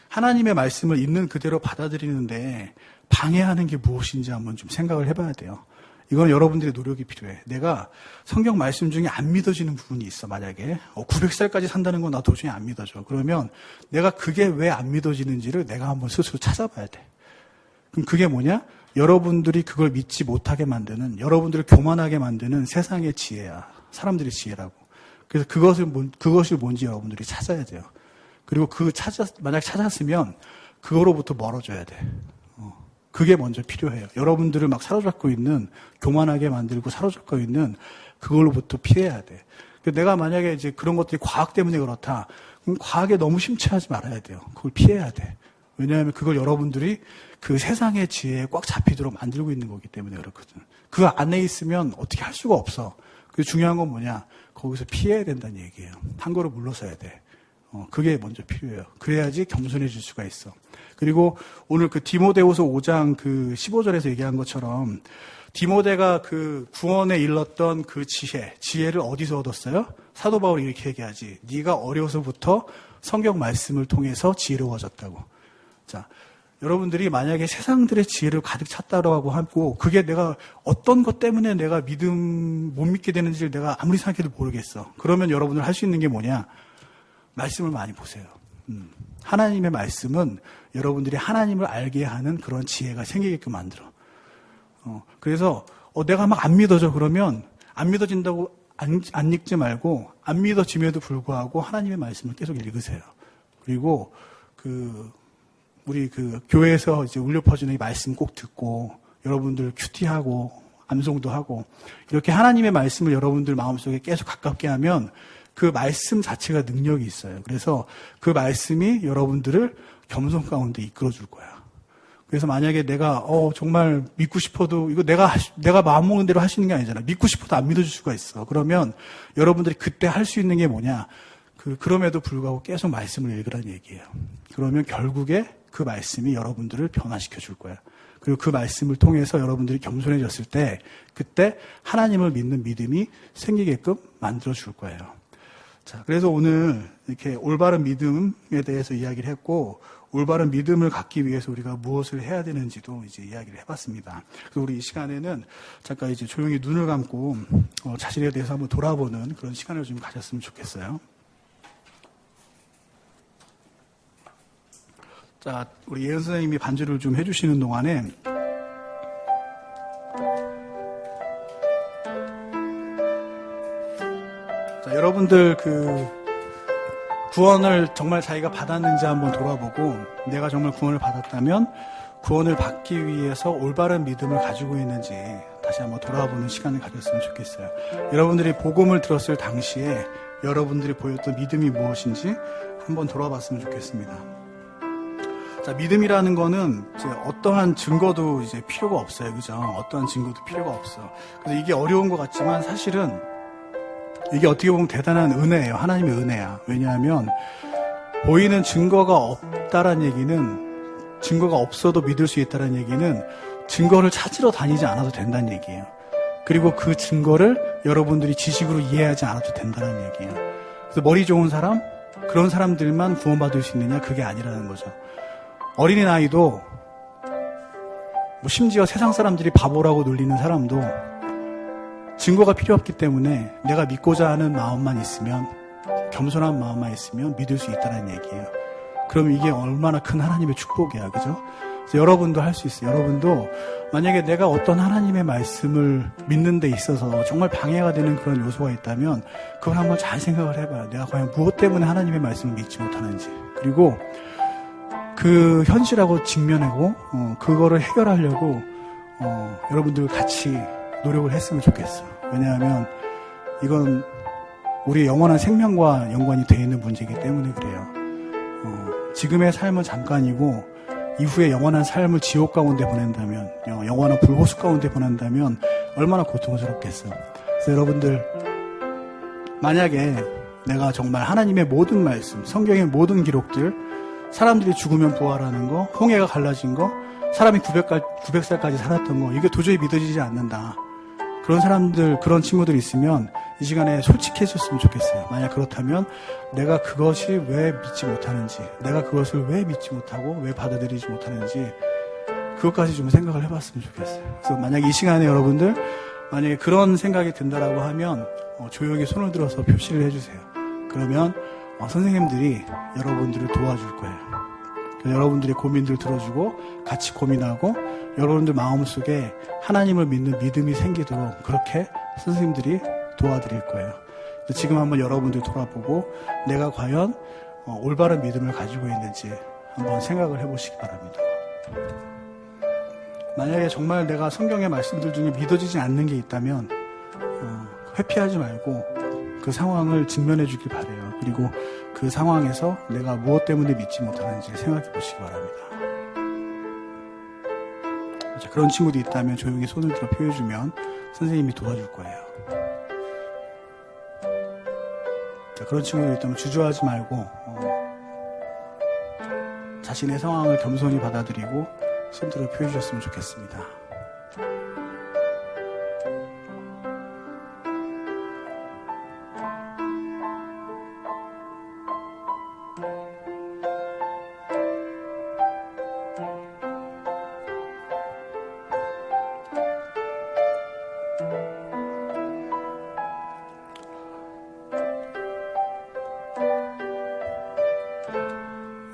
[SPEAKER 3] 하나님의 말씀을 있는 그대로 받아들이는데 방해하는 게 무엇인지 한번 좀 생각을 해봐야 돼요. 이건 여러분들의 노력이 필요해. 내가 성경 말씀 중에 안 믿어지는 부분이 있어. 만약에 900살까지 산다는 건 나 도저히 안 믿어져. 그러면 내가 그게 왜 안 믿어지는지를 내가 한번 스스로 찾아봐야 돼. 그럼 그게 뭐냐? 여러분들이 그걸 믿지 못하게 만드는, 여러분들을 교만하게 만드는 세상의 지혜야. 사람들의 지혜라고. 그래서 그것이 뭔지 여러분들이 찾아야 돼요. 그리고 만약 찾았으면 그거로부터 멀어져야 돼. 그게 먼저 필요해요. 여러분들을 막 사로잡고 있는, 교만하게 만들고 사로잡고 있는 그걸로부터 피해야 돼. 내가 만약에 이제 그런 것들이 과학 때문에 그렇다. 그럼 과학에 너무 심취하지 말아야 돼요. 그걸 피해야 돼. 왜냐하면 그걸 여러분들이 그 세상의 지혜에 꽉 잡히도록 만들고 있는 거기 때문에 그렇거든. 그 안에 있으면 어떻게 할 수가 없어. 그래서 중요한 건 뭐냐? 거기서 피해야 된다는 얘기예요. 한 걸음 물러서야 돼. 그게 먼저 필요해요. 그래야지 겸손해질 수가 있어. 그리고 오늘 디모데후서 5장 15절에서 얘기한 것처럼 디모데가 구원에 일렀던 지혜를 어디서 얻었어요? 사도 바울이 이렇게 얘기하지. 네가 어려서부터 성경 말씀을 통해서 지혜로워졌다고. 자, 여러분들이 만약에 세상들의 지혜를 가득 찾다라고 하고 그게 내가 어떤 것 때문에 내가 못 믿게 되는지를 내가 아무리 생각해도 모르겠어. 그러면 여러분들 할 수 있는 게 뭐냐? 말씀을 많이 보세요. 하나님의 말씀은 여러분들이 하나님을 알게 하는 그런 지혜가 생기게끔 만들어. 그래서 내가 막 안 믿어져 그러면 안 믿어진다고 안 읽지 말고 안 믿어짐에도 불구하고 하나님의 말씀을 계속 읽으세요. 그리고 우리 교회에서 이제 울려 퍼지는 이 말씀 꼭 듣고 여러분들 큐티하고 암송도 하고 이렇게 하나님의 말씀을 여러분들 마음속에 계속 가깝게 하면 그 말씀 자체가 능력이 있어요. 그래서 그 말씀이 여러분들을 겸손 가운데 이끌어 줄 거야. 그래서 만약에 내가 정말 믿고 싶어도 이거 내가 마음 먹는 대로 할 수 있는 게 아니잖아. 믿고 싶어도 안 믿어줄 수가 있어. 그러면 여러분들이 그때 할 수 있는 게 뭐냐? 그럼에도 불구하고 계속 말씀을 읽으라는 얘기예요. 그러면 결국에 그 말씀이 여러분들을 변화시켜 줄 거야. 그리고 그 말씀을 통해서 여러분들이 겸손해졌을 때 그때 하나님을 믿는 믿음이 생기게끔 만들어 줄 거예요. 자, 그래서 오늘 이렇게 올바른 믿음에 대해서 이야기를 했고 올바른 믿음을 갖기 위해서 우리가 무엇을 해야 되는지도 이제 이야기를 해봤습니다. 그래서 우리 이 시간에는 잠깐 이제 조용히 눈을 감고 자신에 대해서 한번 돌아보는 그런 시간을 좀 가졌으면 좋겠어요. 자, 우리 예은 선생님이 반주를 좀 해주시는 동안에 자, 여러분들 구원을 정말 자기가 받았는지 한번 돌아보고 내가 정말 구원을 받았다면 구원을 받기 위해서 올바른 믿음을 가지고 있는지 다시 한번 돌아보는 시간을 가졌으면 좋겠어요. 여러분들이 복음을 들었을 당시에 여러분들이 보였던 믿음이 무엇인지 한번 돌아봤으면 좋겠습니다. 자, 믿음이라는 거는 이제 어떠한 증거도 이제 필요가 없어요. 그죠? 어떠한 증거도 필요가 없어. 그래서 이게 어려운 것 같지만 사실은 이게 어떻게 보면 대단한 은혜예요. 하나님의 은혜야. 왜냐하면 보이는 증거가 없다라는 얘기는 증거가 없어도 믿을 수 있다는 얘기는 증거를 찾으러 다니지 않아도 된다는 얘기예요. 그리고 그 증거를 여러분들이 지식으로 이해하지 않아도 된다는 얘기예요. 그래서 머리 좋은 사람, 그런 사람들만 구원받을 수 있느냐? 그게 아니라는 거죠. 어린아이도, 뭐 심지어 세상 사람들이 바보라고 놀리는 사람도 증거가 필요 없기 때문에 내가 믿고자 하는 마음만 있으면, 겸손한 마음만 있으면 믿을 수 있다는 얘기예요. 그럼 이게 얼마나 큰 하나님의 축복이야, 그죠? 그래서 여러분도 할 수 있어요. 여러분도 만약에 내가 어떤 하나님의 말씀을 믿는 데 있어서 정말 방해가 되는 그런 요소가 있다면 그걸 한번 잘 생각을 해봐요. 내가 과연 무엇 때문에 하나님의 말씀을 믿지 못하는지. 그리고 그 현실하고 직면하고 그거를 해결하려고 여러분들 같이 노력을 했으면 좋겠어. 왜냐하면 이건 우리의 영원한 생명과 연관이 되어 있는 문제이기 때문에 그래요. 지금의 삶은 잠깐이고 이후에 영원한 삶을 지옥 가운데 보낸다면, 영원한 불호수 가운데 보낸다면 얼마나 고통스럽겠어. 그래서 여러분들, 만약에 내가 정말 하나님의 모든 말씀, 성경의 모든 기록들, 사람들이 죽으면 부활하는 거, 홍해가 갈라진 거, 사람이 900살까지 살았던 거, 이게 도저히 믿어지지 않는다. 그런 사람들, 그런 친구들 있으면 이 시간에 솔직해졌으면 좋겠어요. 만약 그렇다면 내가 그것이 왜 믿지 못하는지, 내가 그것을 왜 믿지 못하고 왜 받아들이지 못하는지 그것까지 좀 생각을 해봤으면 좋겠어요. 그래서 만약 이 시간에 여러분들 만약에 그런 생각이 든다라고 하면 조용히 손을 들어서 표시를 해주세요. 그러면 선생님들이 여러분들을 도와줄 거예요. 여러분들의 고민들 들어주고 같이 고민하고 여러분들 마음속에 하나님을 믿는 믿음이 생기도록 그렇게 선생님들이 도와드릴 거예요. 지금 한번 여러분들 돌아보고 내가 과연 올바른 믿음을 가지고 있는지 한번 생각을 해보시기 바랍니다. 만약에 정말 내가 성경의 말씀들 중에 믿어지지 않는 게 있다면 회피하지 말고 그 상황을 직면해 주길 바라요. 그리고 그 상황에서 내가 무엇 때문에 믿지 못하는지 생각해 보시기 바랍니다. 자, 그런 친구도 있다면 조용히 손을 들어 표해주면 선생님이 도와줄 거예요. 자, 그런 친구도 있다면 주저하지 말고 자신의 상황을 겸손히 받아들이고 손 들어 표해주셨으면 좋겠습니다.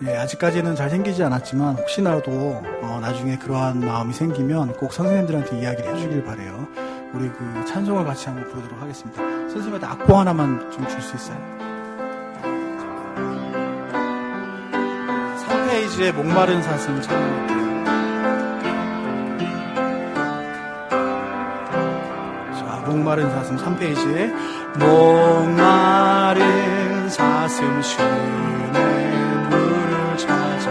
[SPEAKER 3] 예, 아직까지는 잘 생기지 않았지만 혹시나도 나중에 그러한 마음이 생기면 꼭 선생님들한테 이야기를 해주길 바래요. 우리 그 찬송을 같이 한번 부르도록 하겠습니다. 선생님한테 악보 하나만 좀 줄 수 있어요? 3페이지에 목마른 사슴 찬양할게요. 자, 목마른 사슴 3페이지에 목마른 사슴 쉬네 물을 찾아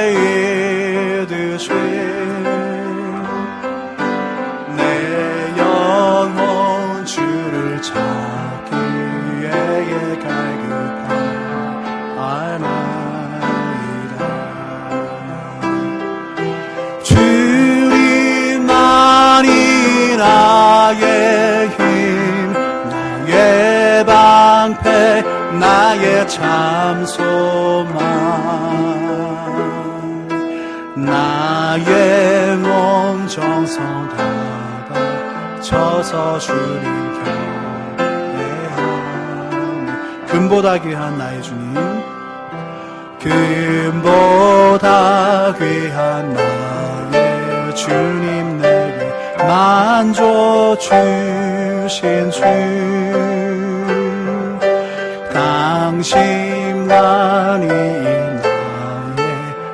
[SPEAKER 3] 헤매이듯이 내 영혼 주를 찾기에 갈급하나이다. 주님만이 나의 힘 나의 방패 나의 참 소망 나의 몸 정성 다 바쳐서 주님 경배하네. 금보다 귀한 나의 주님 금보다 귀한 나의 주님 내게 만족 주신 주 당신만이 나의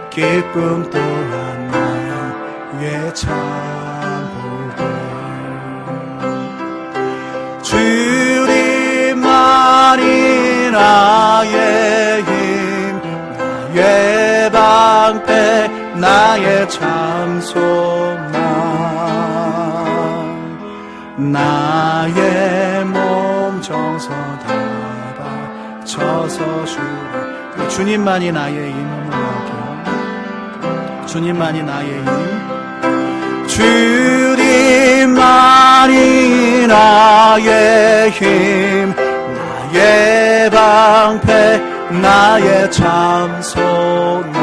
[SPEAKER 3] 기쁨 또한 나의 참복음 주님만이 나의 힘 나의 방패 나의 참 소망 나의 몸 정성 다 바쳐서 주님만이 나의 힘 주님만이 나의 힘 주님만이 나의 힘, 나의 방패, 나의 참소망,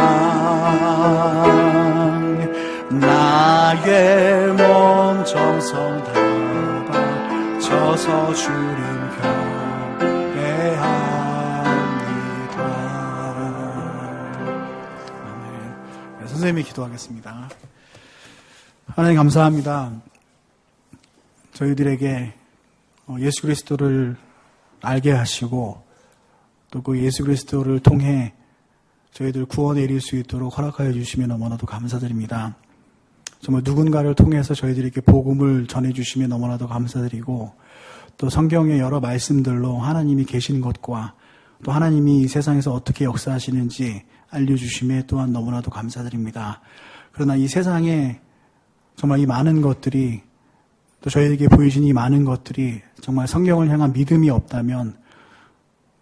[SPEAKER 3] 나의 몸 정성 다 바쳐서 주님 경배합니다. 아멘. 네, 선생님이 기도하겠습니다. 하나님 감사합니다. 저희들에게 예수 그리스도를 알게 하시고 또 그 예수 그리스도를 통해 저희들 구원에 이를 수 있도록 허락하여 주시며 너무나도 감사드립니다. 정말 누군가를 통해서 저희들에게 복음을 전해주시며 너무나도 감사드리고 또 성경의 여러 말씀들로 하나님이 계신 것과 또 하나님이 이 세상에서 어떻게 역사하시는지 알려주심에 또한 너무나도 감사드립니다. 그러나 이 세상에 정말 이 많은 것들이 또 저희에게 보이신 이 많은 것들이 정말 성경을 향한 믿음이 없다면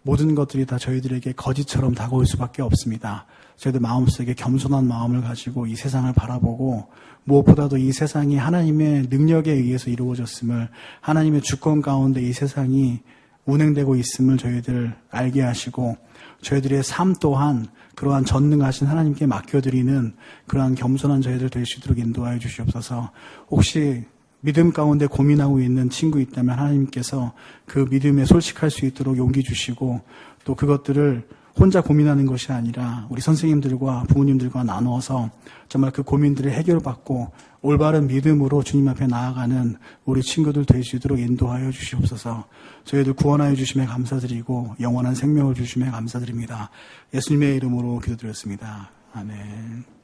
[SPEAKER 3] 모든 것들이 다 저희들에게 거짓처럼 다가올 수밖에 없습니다. 저희들 마음속에 겸손한 마음을 가지고 이 세상을 바라보고 무엇보다도 이 세상이 하나님의 능력에 의해서 이루어졌음을, 하나님의 주권 가운데 이 세상이 운행되고 있음을 저희들 알게 하시고 저희들의 삶 또한 그러한 전능하신 하나님께 맡겨드리는 그러한 겸손한 저희들 될 수 있도록 인도하여 주시옵소서. 혹시 믿음 가운데 고민하고 있는 친구 있다면 하나님께서 그 믿음에 솔직할 수 있도록 용기 주시고 또 그것들을 혼자 고민하는 것이 아니라 우리 선생님들과 부모님들과 나누어서 정말 그 고민들을 해결받고 올바른 믿음으로 주님 앞에 나아가는 우리 친구들 될 수 있도록 인도하여 주시옵소서. 저희들 구원하여 주심에 감사드리고 영원한 생명을 주심에 감사드립니다. 예수님의 이름으로 기도드렸습니다. 아멘.